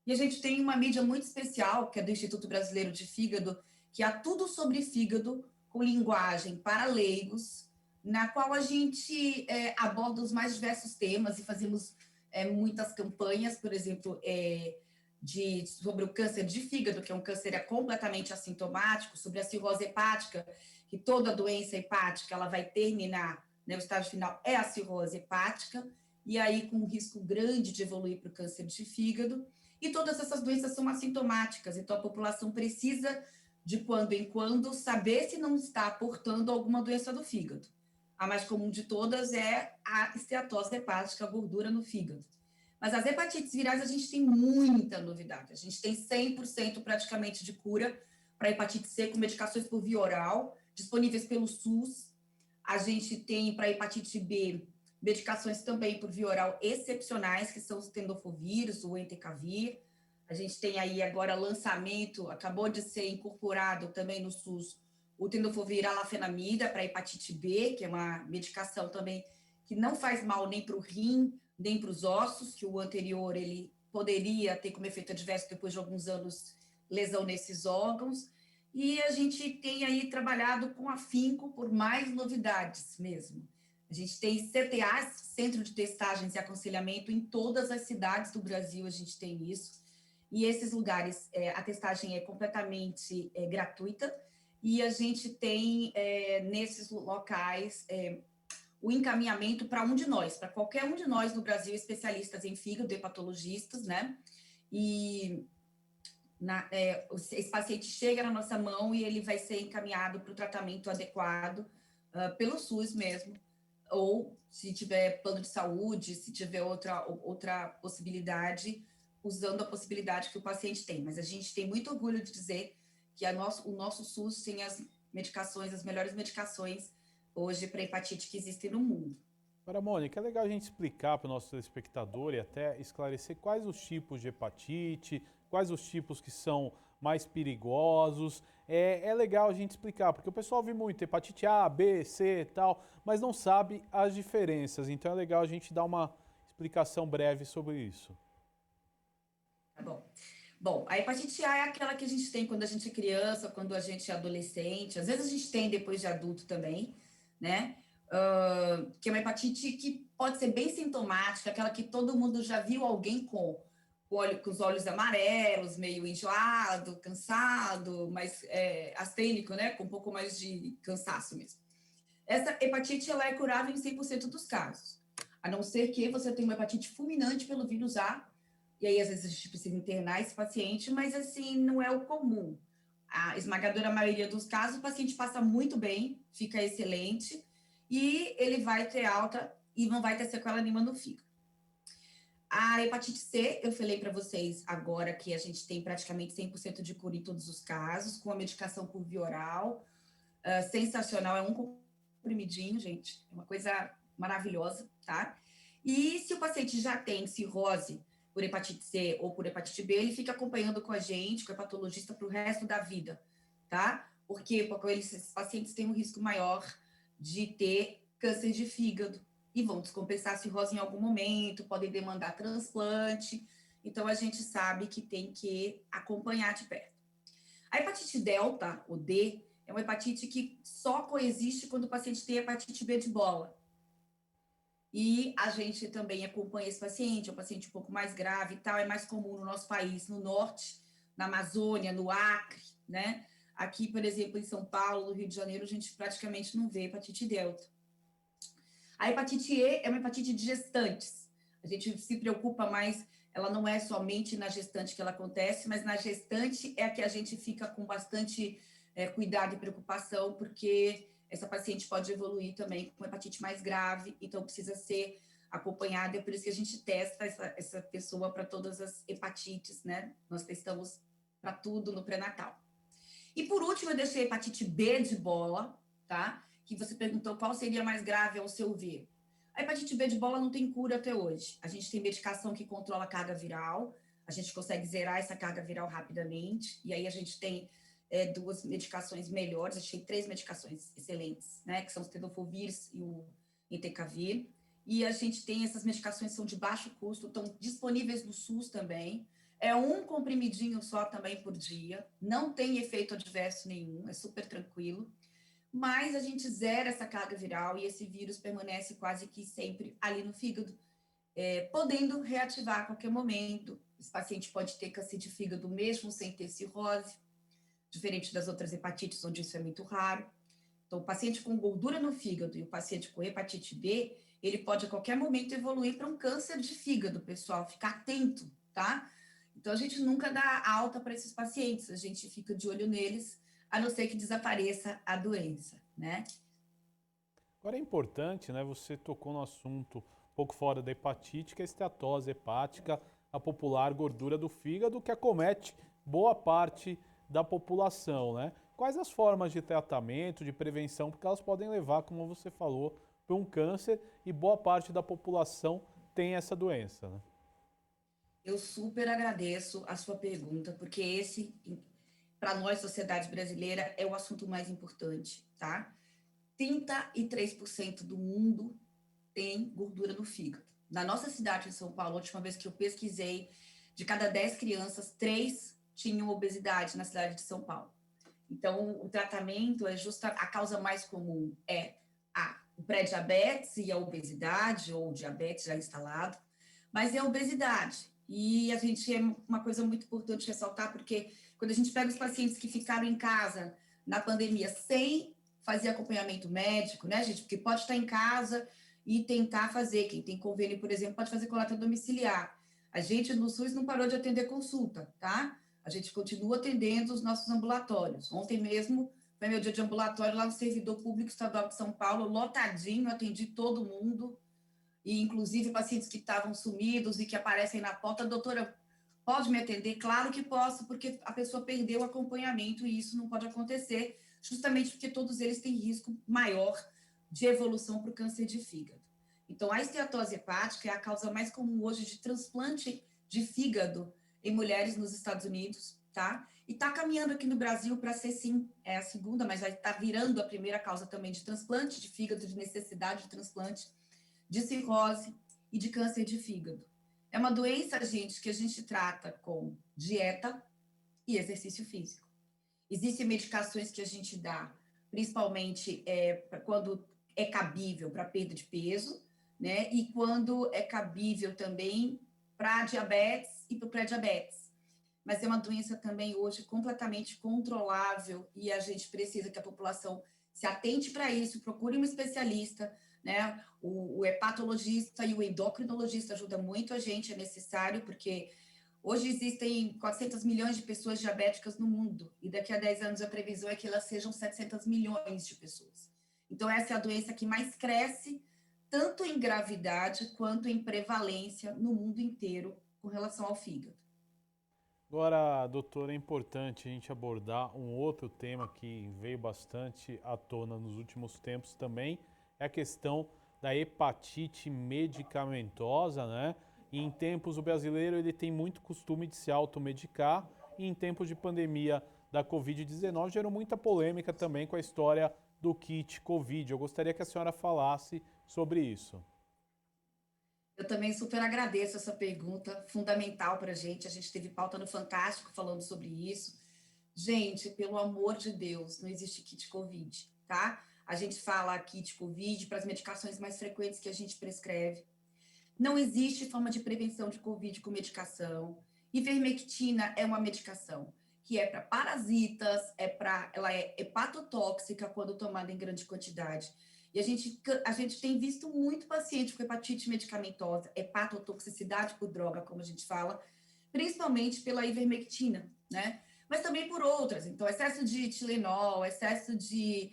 Speaker 10: e a gente tem uma mídia muito especial, que é do Instituto Brasileiro de Fígado, que é tudo sobre fígado, com linguagem para leigos, na qual a gente aborda os mais diversos temas e fazemos muitas campanhas, por exemplo, sobre o câncer de fígado, que é um câncer completamente assintomático, sobre a cirrose hepática, que toda doença hepática ela vai terminar, né, o estágio final é a cirrose hepática, e aí com um risco grande de evoluir para o câncer de fígado, e todas essas doenças são assintomáticas, então a população precisa, de quando em quando, saber se não está portando alguma doença do fígado. A mais comum de todas é a esteatose hepática, a gordura no fígado. Mas as hepatites virais, a gente tem muita novidade. A gente tem 100% praticamente de cura para hepatite C com medicações por via oral, disponíveis pelo SUS. A gente tem para hepatite B medicações também por via oral excepcionais, que são os tendofovírus, o entecavir. A gente tem aí agora lançamento, acabou de ser incorporado também no SUS, o tendofovir alafenamida para hepatite B, que é uma medicação também que não faz mal nem para o rim, nem para os ossos, que o anterior ele poderia ter como efeito adverso depois de alguns anos lesão nesses órgãos. E a gente tem aí trabalhado com afinco por mais novidades mesmo. A gente tem CTAs, Centro de Testagens e Aconselhamento, em todas as cidades do Brasil a gente tem isso. E esses lugares, a testagem é completamente gratuita, e a gente tem, nesses locais, o encaminhamento para um de nós, para qualquer um de nós no Brasil, especialistas em fígado, hepatologistas, né? E esse paciente chega na nossa mão e ele vai ser encaminhado para o tratamento adequado pelo SUS mesmo, ou se tiver plano de saúde, se tiver outra possibilidade, usando a possibilidade que o paciente tem. Mas a gente tem muito orgulho de dizer que o nosso SUS tem as melhores medicações hoje para hepatite que existem no mundo.
Speaker 2: Agora, Mônica, é legal a gente explicar para o nosso telespectador e até esclarecer quais os tipos de hepatite, quais os tipos que são mais perigosos. É legal a gente explicar, porque o pessoal vê muito hepatite A, B, C e tal, mas não sabe as diferenças. Então é legal a gente dar uma explicação breve sobre isso.
Speaker 10: Tá bom. Bom, a hepatite A é aquela que a gente tem quando a gente é criança, quando a gente é adolescente. Às vezes a gente tem depois de adulto também, né? Que é uma hepatite que pode ser bem sintomática, aquela que todo mundo já viu alguém com os olhos amarelos, meio enjoado, cansado, mas astênico, né? Com um pouco mais de cansaço mesmo. Essa hepatite ela é curável em 100% dos casos, a não ser que você tenha uma hepatite fulminante pelo vírus A, e aí às vezes a gente precisa internar esse paciente, mas assim, não é o comum. A esmagadora maioria dos casos, o paciente passa muito bem, fica excelente, e ele vai ter alta e não vai ter sequela nenhuma no fígado. A hepatite C, eu falei para vocês agora que a gente tem praticamente 100% de cura em todos os casos, com a medicação por via oral, sensacional, é um comprimidinho, gente, é uma coisa maravilhosa, tá? E se o paciente já tem cirrose por hepatite C ou por hepatite B, ele fica acompanhando com a gente, com o hepatologista, para o resto da vida, tá? Porque esses pacientes têm um risco maior de ter câncer de fígado e vão descompensar a cirrose em algum momento, podem demandar transplante. Então, a gente sabe que tem que acompanhar de perto. A hepatite delta, ou D, é uma hepatite que só coexiste quando o paciente tem hepatite B de bola. E a gente também acompanha esse paciente, é um paciente um pouco mais grave e tal, é mais comum no nosso país, no norte, na Amazônia, no Acre, né? Aqui, por exemplo, em São Paulo, no Rio de Janeiro, a gente praticamente não vê hepatite delta. A hepatite E é uma hepatite de gestantes. A gente se preocupa mais, ela não é somente na gestante que ela acontece, mas na gestante é a que a gente fica com bastante cuidado e preocupação, porque essa paciente pode evoluir também com hepatite mais grave, então precisa ser acompanhada, é por isso que a gente testa essa pessoa para todas as hepatites, né? Nós testamos para tudo no pré-natal. E por último, eu deixei a hepatite B de bola, tá? Que você perguntou qual seria mais grave ao seu ver. A hepatite B de bola não tem cura até hoje. A gente tem medicação que controla a carga viral, a gente consegue zerar essa carga viral rapidamente, e aí a gente tem duas medicações melhores, a gente tem 3 medicações excelentes, né? Que são o tenofovir e o entecavir, e a gente tem essas medicações que são de baixo custo, estão disponíveis no SUS também. É um comprimidinho só também por dia, não tem efeito adverso nenhum, é super tranquilo, mas a gente zera essa carga viral e esse vírus permanece quase que sempre ali no fígado, podendo reativar a qualquer momento. Esse paciente pode ter câncer de fígado mesmo sem ter cirrose, diferente das outras hepatites, onde isso é muito raro. Então, o paciente com gordura no fígado e o paciente com hepatite B, ele pode a qualquer momento evoluir para um câncer de fígado, pessoal, ficar atento, tá? Então, a gente nunca dá alta para esses pacientes, a gente fica de olho neles, a não ser que desapareça a doença, né?
Speaker 2: Agora é importante, né, você tocou no assunto um pouco fora da hepatite, que é a esteatose hepática, a popular gordura do fígado, que acomete boa parte da população, né? Quais as formas de tratamento, de prevenção, porque elas podem levar, como você falou, para um câncer e boa parte da população tem essa doença, né?
Speaker 10: Eu super agradeço a sua pergunta, porque esse, para nós, sociedade brasileira, é o assunto mais importante, tá? 33% do mundo tem gordura no fígado. Na nossa cidade de São Paulo, a última vez que eu pesquisei, de cada 10 crianças, 3 tinham obesidade na cidade de São Paulo. Então, o tratamento é a causa mais comum é o pré-diabetes e a obesidade, ou diabetes já instalado, mas é a obesidade. E a gente, é uma coisa muito importante ressaltar, porque quando a gente pega os pacientes que ficaram em casa na pandemia sem fazer acompanhamento médico, né, gente, porque pode estar em casa e tentar fazer, quem tem convênio, por exemplo, pode fazer coleta domiciliar. A gente no SUS não parou de atender consulta, tá? A gente continua atendendo os nossos ambulatórios. Ontem mesmo foi meu dia de ambulatório lá no Servidor Público Estadual de São Paulo, lotadinho, atendi todo mundo, e inclusive pacientes que estavam sumidos e que aparecem na porta. Doutora, pode me atender? Claro que posso, porque a pessoa perdeu o acompanhamento e isso não pode acontecer, justamente porque todos eles têm risco maior de evolução para o câncer de fígado. Então, a esteatose hepática é a causa mais comum hoje de transplante de fígado em mulheres nos Estados Unidos, tá? E está caminhando aqui no Brasil para ser, sim, é a segunda, mas vai estar virando a primeira causa também de transplante de fígado, de necessidade de transplante, de cirrose e de câncer de fígado. É uma doença, gente, que a gente trata com dieta e exercício físico. Existem medicações que a gente dá, principalmente quando é cabível para perda de peso, né? E quando é cabível também para diabetes e para o pré-diabetes. Mas é uma doença também hoje completamente controlável e a gente precisa que a população se atente para isso, procure um especialista, né? O hepatologista e o endocrinologista ajudam muito a gente, é necessário, porque hoje existem 400 milhões de pessoas diabéticas no mundo, e daqui a 10 anos a previsão é que elas sejam 700 milhões de pessoas. Então, essa é a doença que mais cresce, tanto em gravidade quanto em prevalência no mundo inteiro com relação ao fígado.
Speaker 2: Agora, doutora, é importante a gente abordar um outro tema que veio bastante à tona nos últimos tempos também, é a questão da hepatite medicamentosa, né? E em tempos o brasileiro ele tem muito costume de se automedicar e em tempos de pandemia da Covid-19 gerou muita polêmica também com a história do kit Covid. Eu gostaria que a senhora falasse sobre isso.
Speaker 10: Eu também super agradeço essa pergunta, fundamental para a gente teve pauta no Fantástico falando sobre isso. Gente, pelo amor de Deus, não existe kit Covid, tá? A gente fala kit Covid para as medicações mais frequentes que a gente prescreve. Não existe forma de prevenção de Covid com medicação. Ivermectina é uma medicação que é para parasitas, ela é hepatotóxica quando tomada em grande quantidade. E a gente tem visto muito paciente com hepatite medicamentosa, hepatotoxicidade por droga, como a gente fala, principalmente pela ivermectina, né? Mas também por outras. Então, excesso de Tilenol, excesso de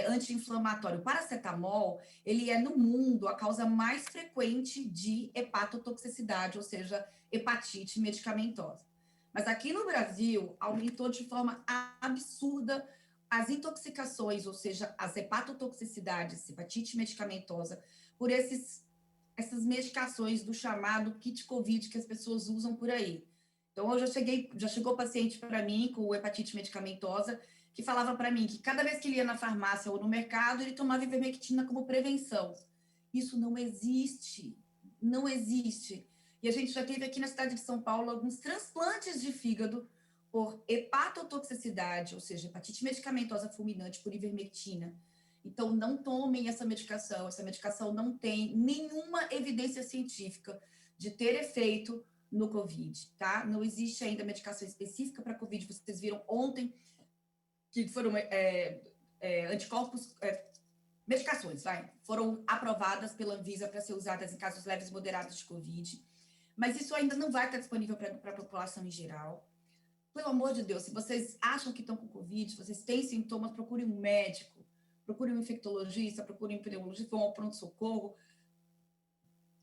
Speaker 10: anti-inflamatório. O paracetamol, ele é no mundo a causa mais frequente de hepatotoxicidade, ou seja, hepatite medicamentosa. Mas aqui no Brasil, aumentou de forma absurda as intoxicações, ou seja, as hepatotoxicidades, hepatite medicamentosa, por essas medicações do chamado kit Covid que as pessoas usam por aí. Então, já chegou paciente para mim com hepatite medicamentosa que falava para mim que cada vez que ele ia na farmácia ou no mercado, ele tomava ivermectina como prevenção. Isso não existe, não existe. E a gente já teve aqui na cidade de São Paulo alguns transplantes de fígado por hepatotoxicidade, ou seja, hepatite medicamentosa fulminante por ivermectina. Então, não tomem essa medicação não tem nenhuma evidência científica de ter efeito no COVID, tá? Não existe ainda medicação específica para COVID, vocês viram ontem que foram anticorpos, medicações, foram aprovadas pela Anvisa para ser usadas em casos leves e moderados de COVID, mas isso ainda não vai estar disponível para a população em geral. Pelo amor de Deus, se vocês acham que estão com COVID, se vocês têm sintomas, procurem um médico, procurem um infectologista, procurem um pneumologista, vão ao pronto-socorro.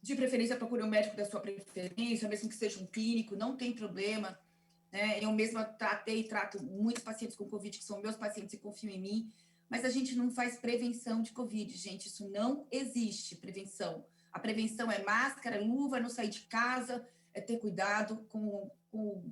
Speaker 10: De preferência, procurem um médico da sua preferência, mesmo que seja um clínico, não tem problema. Né? Eu mesma tratei e trato muitos pacientes com COVID, que são meus pacientes e confiam em mim, mas a gente não faz prevenção de COVID, gente, isso não existe, prevenção. A prevenção é máscara, luva, não sair de casa, é ter cuidado com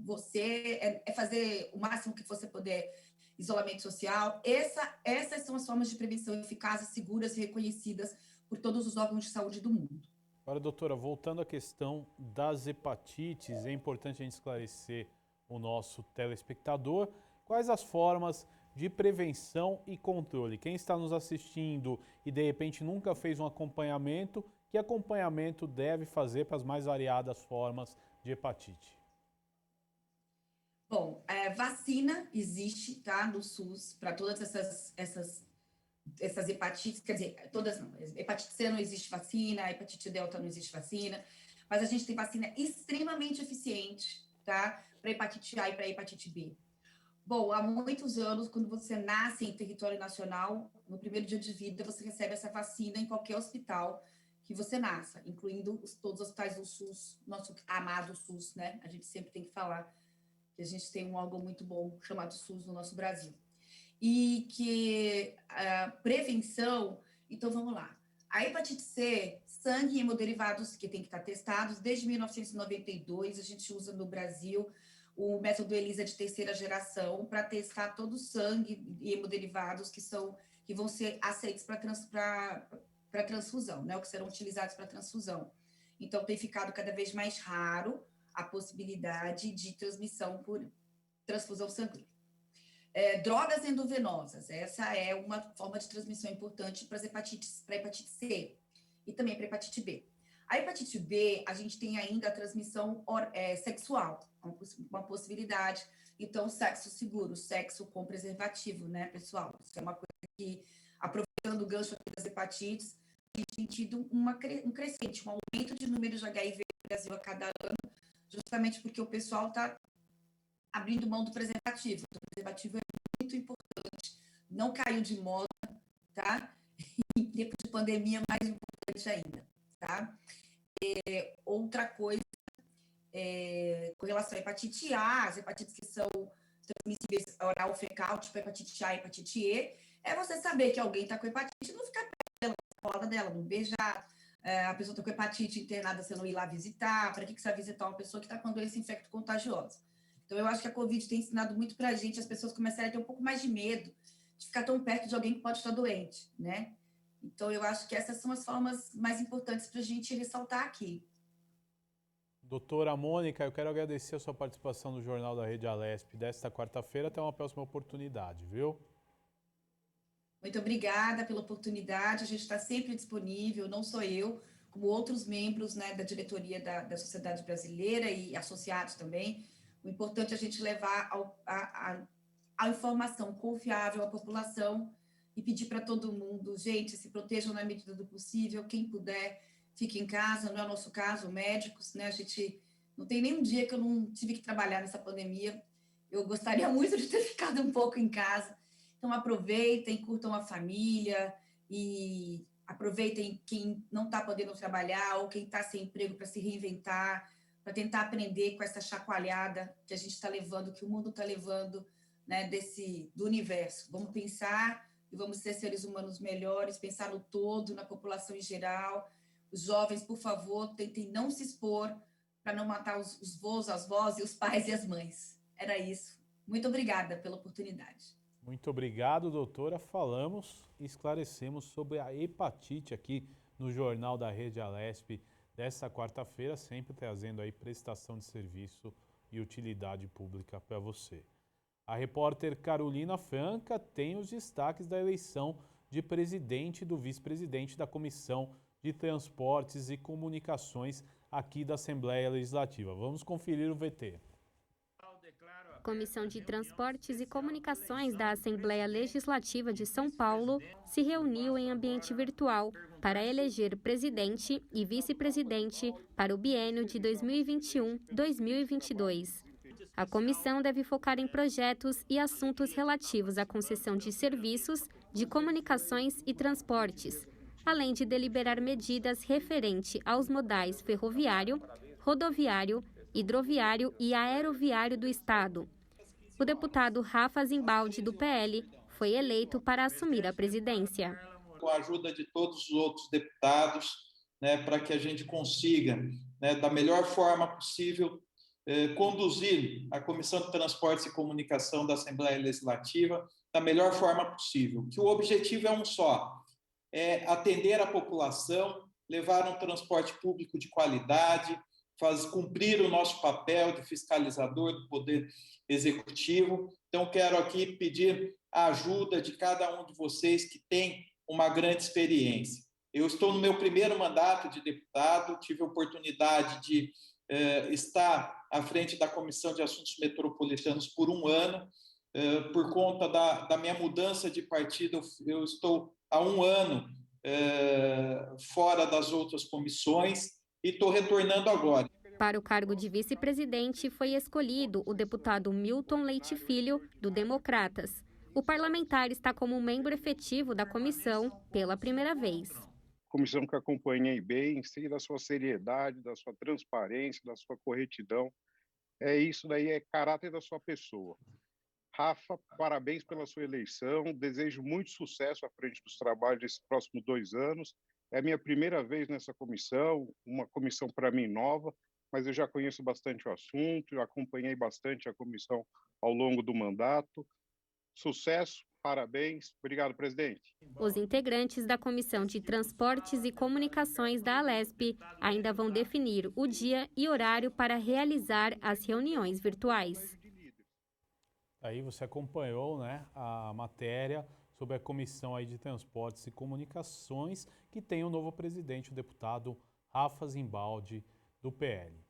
Speaker 10: você, é fazer o máximo que você puder, isolamento social. Essas são as formas de prevenção eficazes, seguras e reconhecidas por todos os órgãos de saúde do mundo.
Speaker 2: Agora, doutora, voltando à questão das hepatites, é importante a gente esclarecer o nosso telespectador quais as formas de prevenção e controle. Quem está nos assistindo e de repente nunca fez um acompanhamento, que acompanhamento deve fazer para as mais variadas formas de hepatite?
Speaker 10: Bom, vacina existe, tá, no SUS para todas essas hepatites, quer dizer, todas não. Hepatite C não existe vacina, hepatite delta não existe vacina, mas a gente tem vacina extremamente eficiente, tá, para hepatite A e para hepatite B. Bom, há muitos anos, quando você nasce em território nacional, no primeiro dia de vida, você recebe essa vacina em qualquer hospital que você nasça, incluindo todos os hospitais do SUS, nosso amado SUS, né? A gente sempre tem que falar que a gente tem um órgão muito bom chamado SUS no nosso Brasil. E que a prevenção, então vamos lá. A hepatite C, sangue e hemoderivados que tem que estar testados, desde 1992 a gente usa no Brasil o método ELISA de terceira geração para testar todo o sangue e hemoderivados que vão ser aceitos para transfusão, né, ou que serão utilizados para transfusão. Então, tem ficado cada vez mais raro a possibilidade de transmissão por transfusão sanguínea. Drogas endovenosas, essa é uma forma de transmissão importante para a hepatite C e também para a hepatite B. A hepatite B, a gente tem ainda a transmissão sexual, uma possibilidade. Então, sexo seguro, sexo com preservativo, né, pessoal? Isso é uma coisa que, aproveitando o gancho das hepatites, a gente tem tido um crescente, um aumento de número de HIV no Brasil a cada ano, justamente porque o pessoal está abrindo mão do preservativo. O preservativo é muito importante, não caiu de moda, tá? Em tempo de pandemia, mais importante ainda, tá? Outra coisa, com relação à hepatite A, as hepatites que são transmissíveis oral fecal, tipo hepatite A e hepatite E, é você saber que alguém está com hepatite e não ficar perto dela, colada dela, não beijar. A pessoa está com hepatite internada, você não ir lá visitar. Para que você vai visitar uma pessoa que está com doença infecto-contagiosa? Então, eu acho que a Covid tem ensinado muito para a gente, as pessoas começarem a ter um pouco mais de medo de ficar tão perto de alguém que pode estar doente, né? Então, eu acho que essas são as formas mais importantes para a gente ressaltar aqui.
Speaker 2: Doutora Mônica, eu quero agradecer a sua participação no Jornal da Rede Alesp desta quarta-feira. Até uma próxima oportunidade, viu?
Speaker 10: Muito obrigada pela oportunidade. A gente está sempre disponível, não só eu, como outros membros, né, da diretoria da Sociedade Brasileira e associados também. O importante é a gente levar a informação confiável à população e pedir para todo mundo, gente, se protejam na medida do possível, quem puder, fique em casa, não é o nosso caso, médicos, né, a gente não tem nenhum dia que eu não tive que trabalhar nessa pandemia, eu gostaria muito de ter ficado um pouco em casa, então aproveitem, curtam a família e aproveitem quem não está podendo trabalhar ou quem está sem emprego para se reinventar, para tentar aprender com essa chacoalhada que a gente está levando, que o mundo está levando, né, do universo. Vamos pensar e vamos ser seres humanos melhores, pensar no todo, na população em geral. Os jovens, por favor, tentem não se expor para não matar os vós, as vós e os pais e as mães. Era isso. Muito obrigada pela oportunidade.
Speaker 2: Muito obrigado, doutora. Falamos e esclarecemos sobre a hepatite aqui no Jornal da Rede Alesp desta quarta-feira, sempre trazendo aí prestação de serviço e utilidade pública para você. A repórter Carolina Franca tem os destaques da eleição de presidente e do vice-presidente da Comissão de Transportes e Comunicações aqui da Assembleia Legislativa. Vamos conferir o VT.
Speaker 11: A Comissão de Transportes e Comunicações da Assembleia Legislativa de São Paulo se reuniu em ambiente virtual para eleger presidente e vice-presidente para o biênio de 2021-2022. A comissão deve focar em projetos e assuntos relativos à concessão de serviços, de comunicações e transportes, além de deliberar medidas referente aos modais ferroviário, rodoviário, hidroviário e aeroviário do Estado. O deputado Rafa Zimbaldi, do PL, foi eleito para assumir a presidência.
Speaker 12: Com a ajuda de todos os outros deputados, né, para que a gente consiga, né, da melhor forma possível, conduzir a Comissão de Transportes e Comunicação da Assembleia Legislativa da melhor forma possível. Que o objetivo é um só, é atender a população, levar um transporte público de qualidade, cumprir o nosso papel de fiscalizador do Poder Executivo. Então, quero aqui pedir a ajuda de cada um de vocês que tem uma grande experiência. Eu estou no meu primeiro mandato de deputado, tive a oportunidade de estar à frente da Comissão de Assuntos Metropolitanos por um ano. Por conta da minha mudança de partido, eu estou há um ano fora das outras comissões e estou retornando agora.
Speaker 11: Para o cargo de vice-presidente foi escolhido o deputado Milton Leite Filho, do Democratas. O parlamentar está como membro efetivo da comissão pela primeira vez.
Speaker 13: Comissão que acompanhei bem, sei da sua seriedade, da sua transparência, da sua corretidão. Isso daí é caráter da sua pessoa. Rafa, parabéns pela sua eleição, desejo muito sucesso à frente dos trabalhos desses próximos 2 anos. É a minha primeira vez nessa comissão, uma comissão para mim nova, mas eu já conheço bastante o assunto, já acompanhei bastante a comissão ao longo do mandato. Sucesso, parabéns, obrigado, presidente.
Speaker 11: Os integrantes da Comissão de Transportes e Comunicações da Alesp ainda vão definir o dia e horário para realizar as reuniões virtuais.
Speaker 2: Aí você acompanhou, né, a matéria sobre a Comissão aí de Transportes e Comunicações, que tem o novo presidente, o deputado Rafa Zimbaldi, do PL.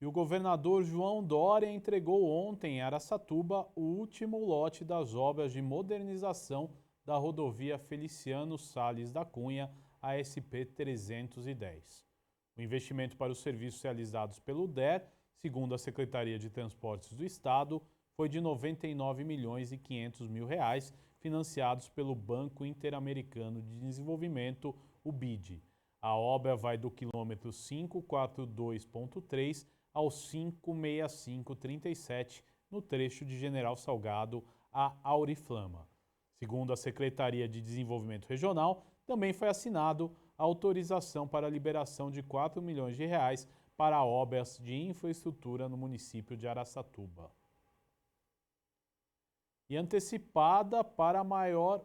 Speaker 2: E o governador João Dória entregou ontem em Araçatuba o último lote das obras de modernização da rodovia Feliciano Sales da Cunha, a SP-310. O investimento para os serviços realizados pelo DER, segundo a Secretaria de Transportes do Estado, foi de R$ 99.500.000, financiados pelo Banco Interamericano de Desenvolvimento, o BID. A obra vai do quilômetro 542.3 ao 56537, no trecho de General Salgado a Auriflama. Segundo a Secretaria de Desenvolvimento Regional, também foi assinado a autorização para a liberação de R$ 4 milhões para obras de infraestrutura no município de Araçatuba. E antecipada para maio,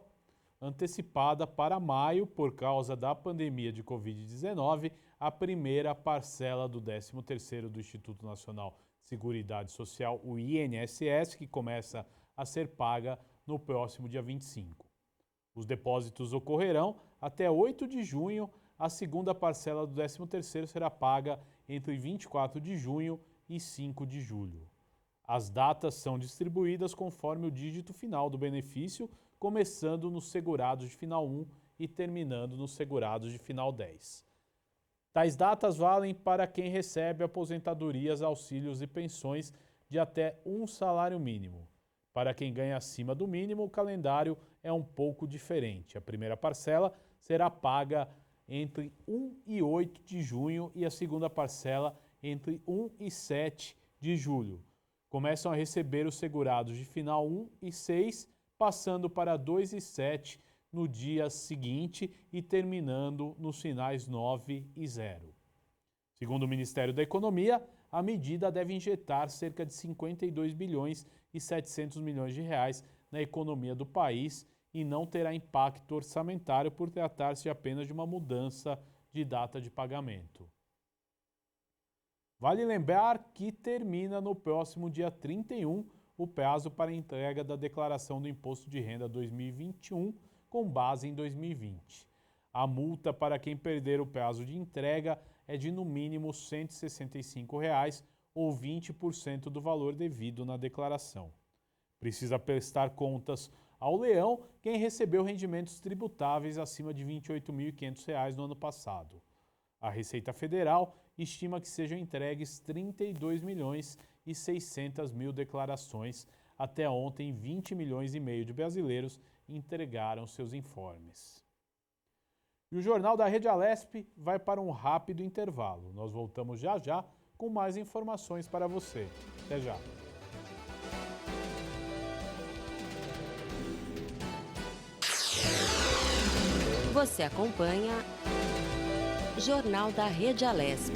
Speaker 2: por causa da pandemia de Covid-19, a primeira parcela do 13º do Instituto Nacional de Seguridade Social, o INSS, que começa a ser paga no próximo dia 25. Os depósitos ocorrerão até 8 de junho, a segunda parcela do 13º será paga entre 24 de junho e 5 de julho. As datas são distribuídas conforme o dígito final do benefício, começando nos segurados de final 1 e terminando nos segurados de final 10. Tais datas valem para quem recebe aposentadorias, auxílios e pensões de até um salário mínimo. Para quem ganha acima do mínimo, o calendário é um pouco diferente. A primeira parcela será paga entre 1 e 8 de junho e a segunda parcela entre 1 e 7 de julho. Começam a receber os segurados de final 1 e 6, passando para 2 e 7 no dia seguinte e terminando nos finais 9 e 0. Segundo o Ministério da Economia, a medida deve injetar cerca de 52 bilhões e 700 milhões de reais na economia do país e não terá impacto orçamentário por tratar-se apenas de uma mudança de data de pagamento. Vale lembrar que termina no próximo dia 31 o prazo para a entrega da declaração do Imposto de Renda 2021 com base em 2020. A multa para quem perder o prazo de entrega é de no mínimo R$ 165 ou 20% do valor devido na declaração. Precisa prestar contas ao leão quem recebeu rendimentos tributáveis acima de R$ 28.500 no ano passado. A Receita Federal estima que sejam entregues 32 milhões e 600 mil declarações. Até ontem, 20 milhões e meio de brasileiros entregaram seus informes. E o Jornal da Rede Alesp vai para um rápido intervalo. Nós voltamos já já com mais informações para você. Até já.
Speaker 1: Você acompanha Jornal da Rede Alesp.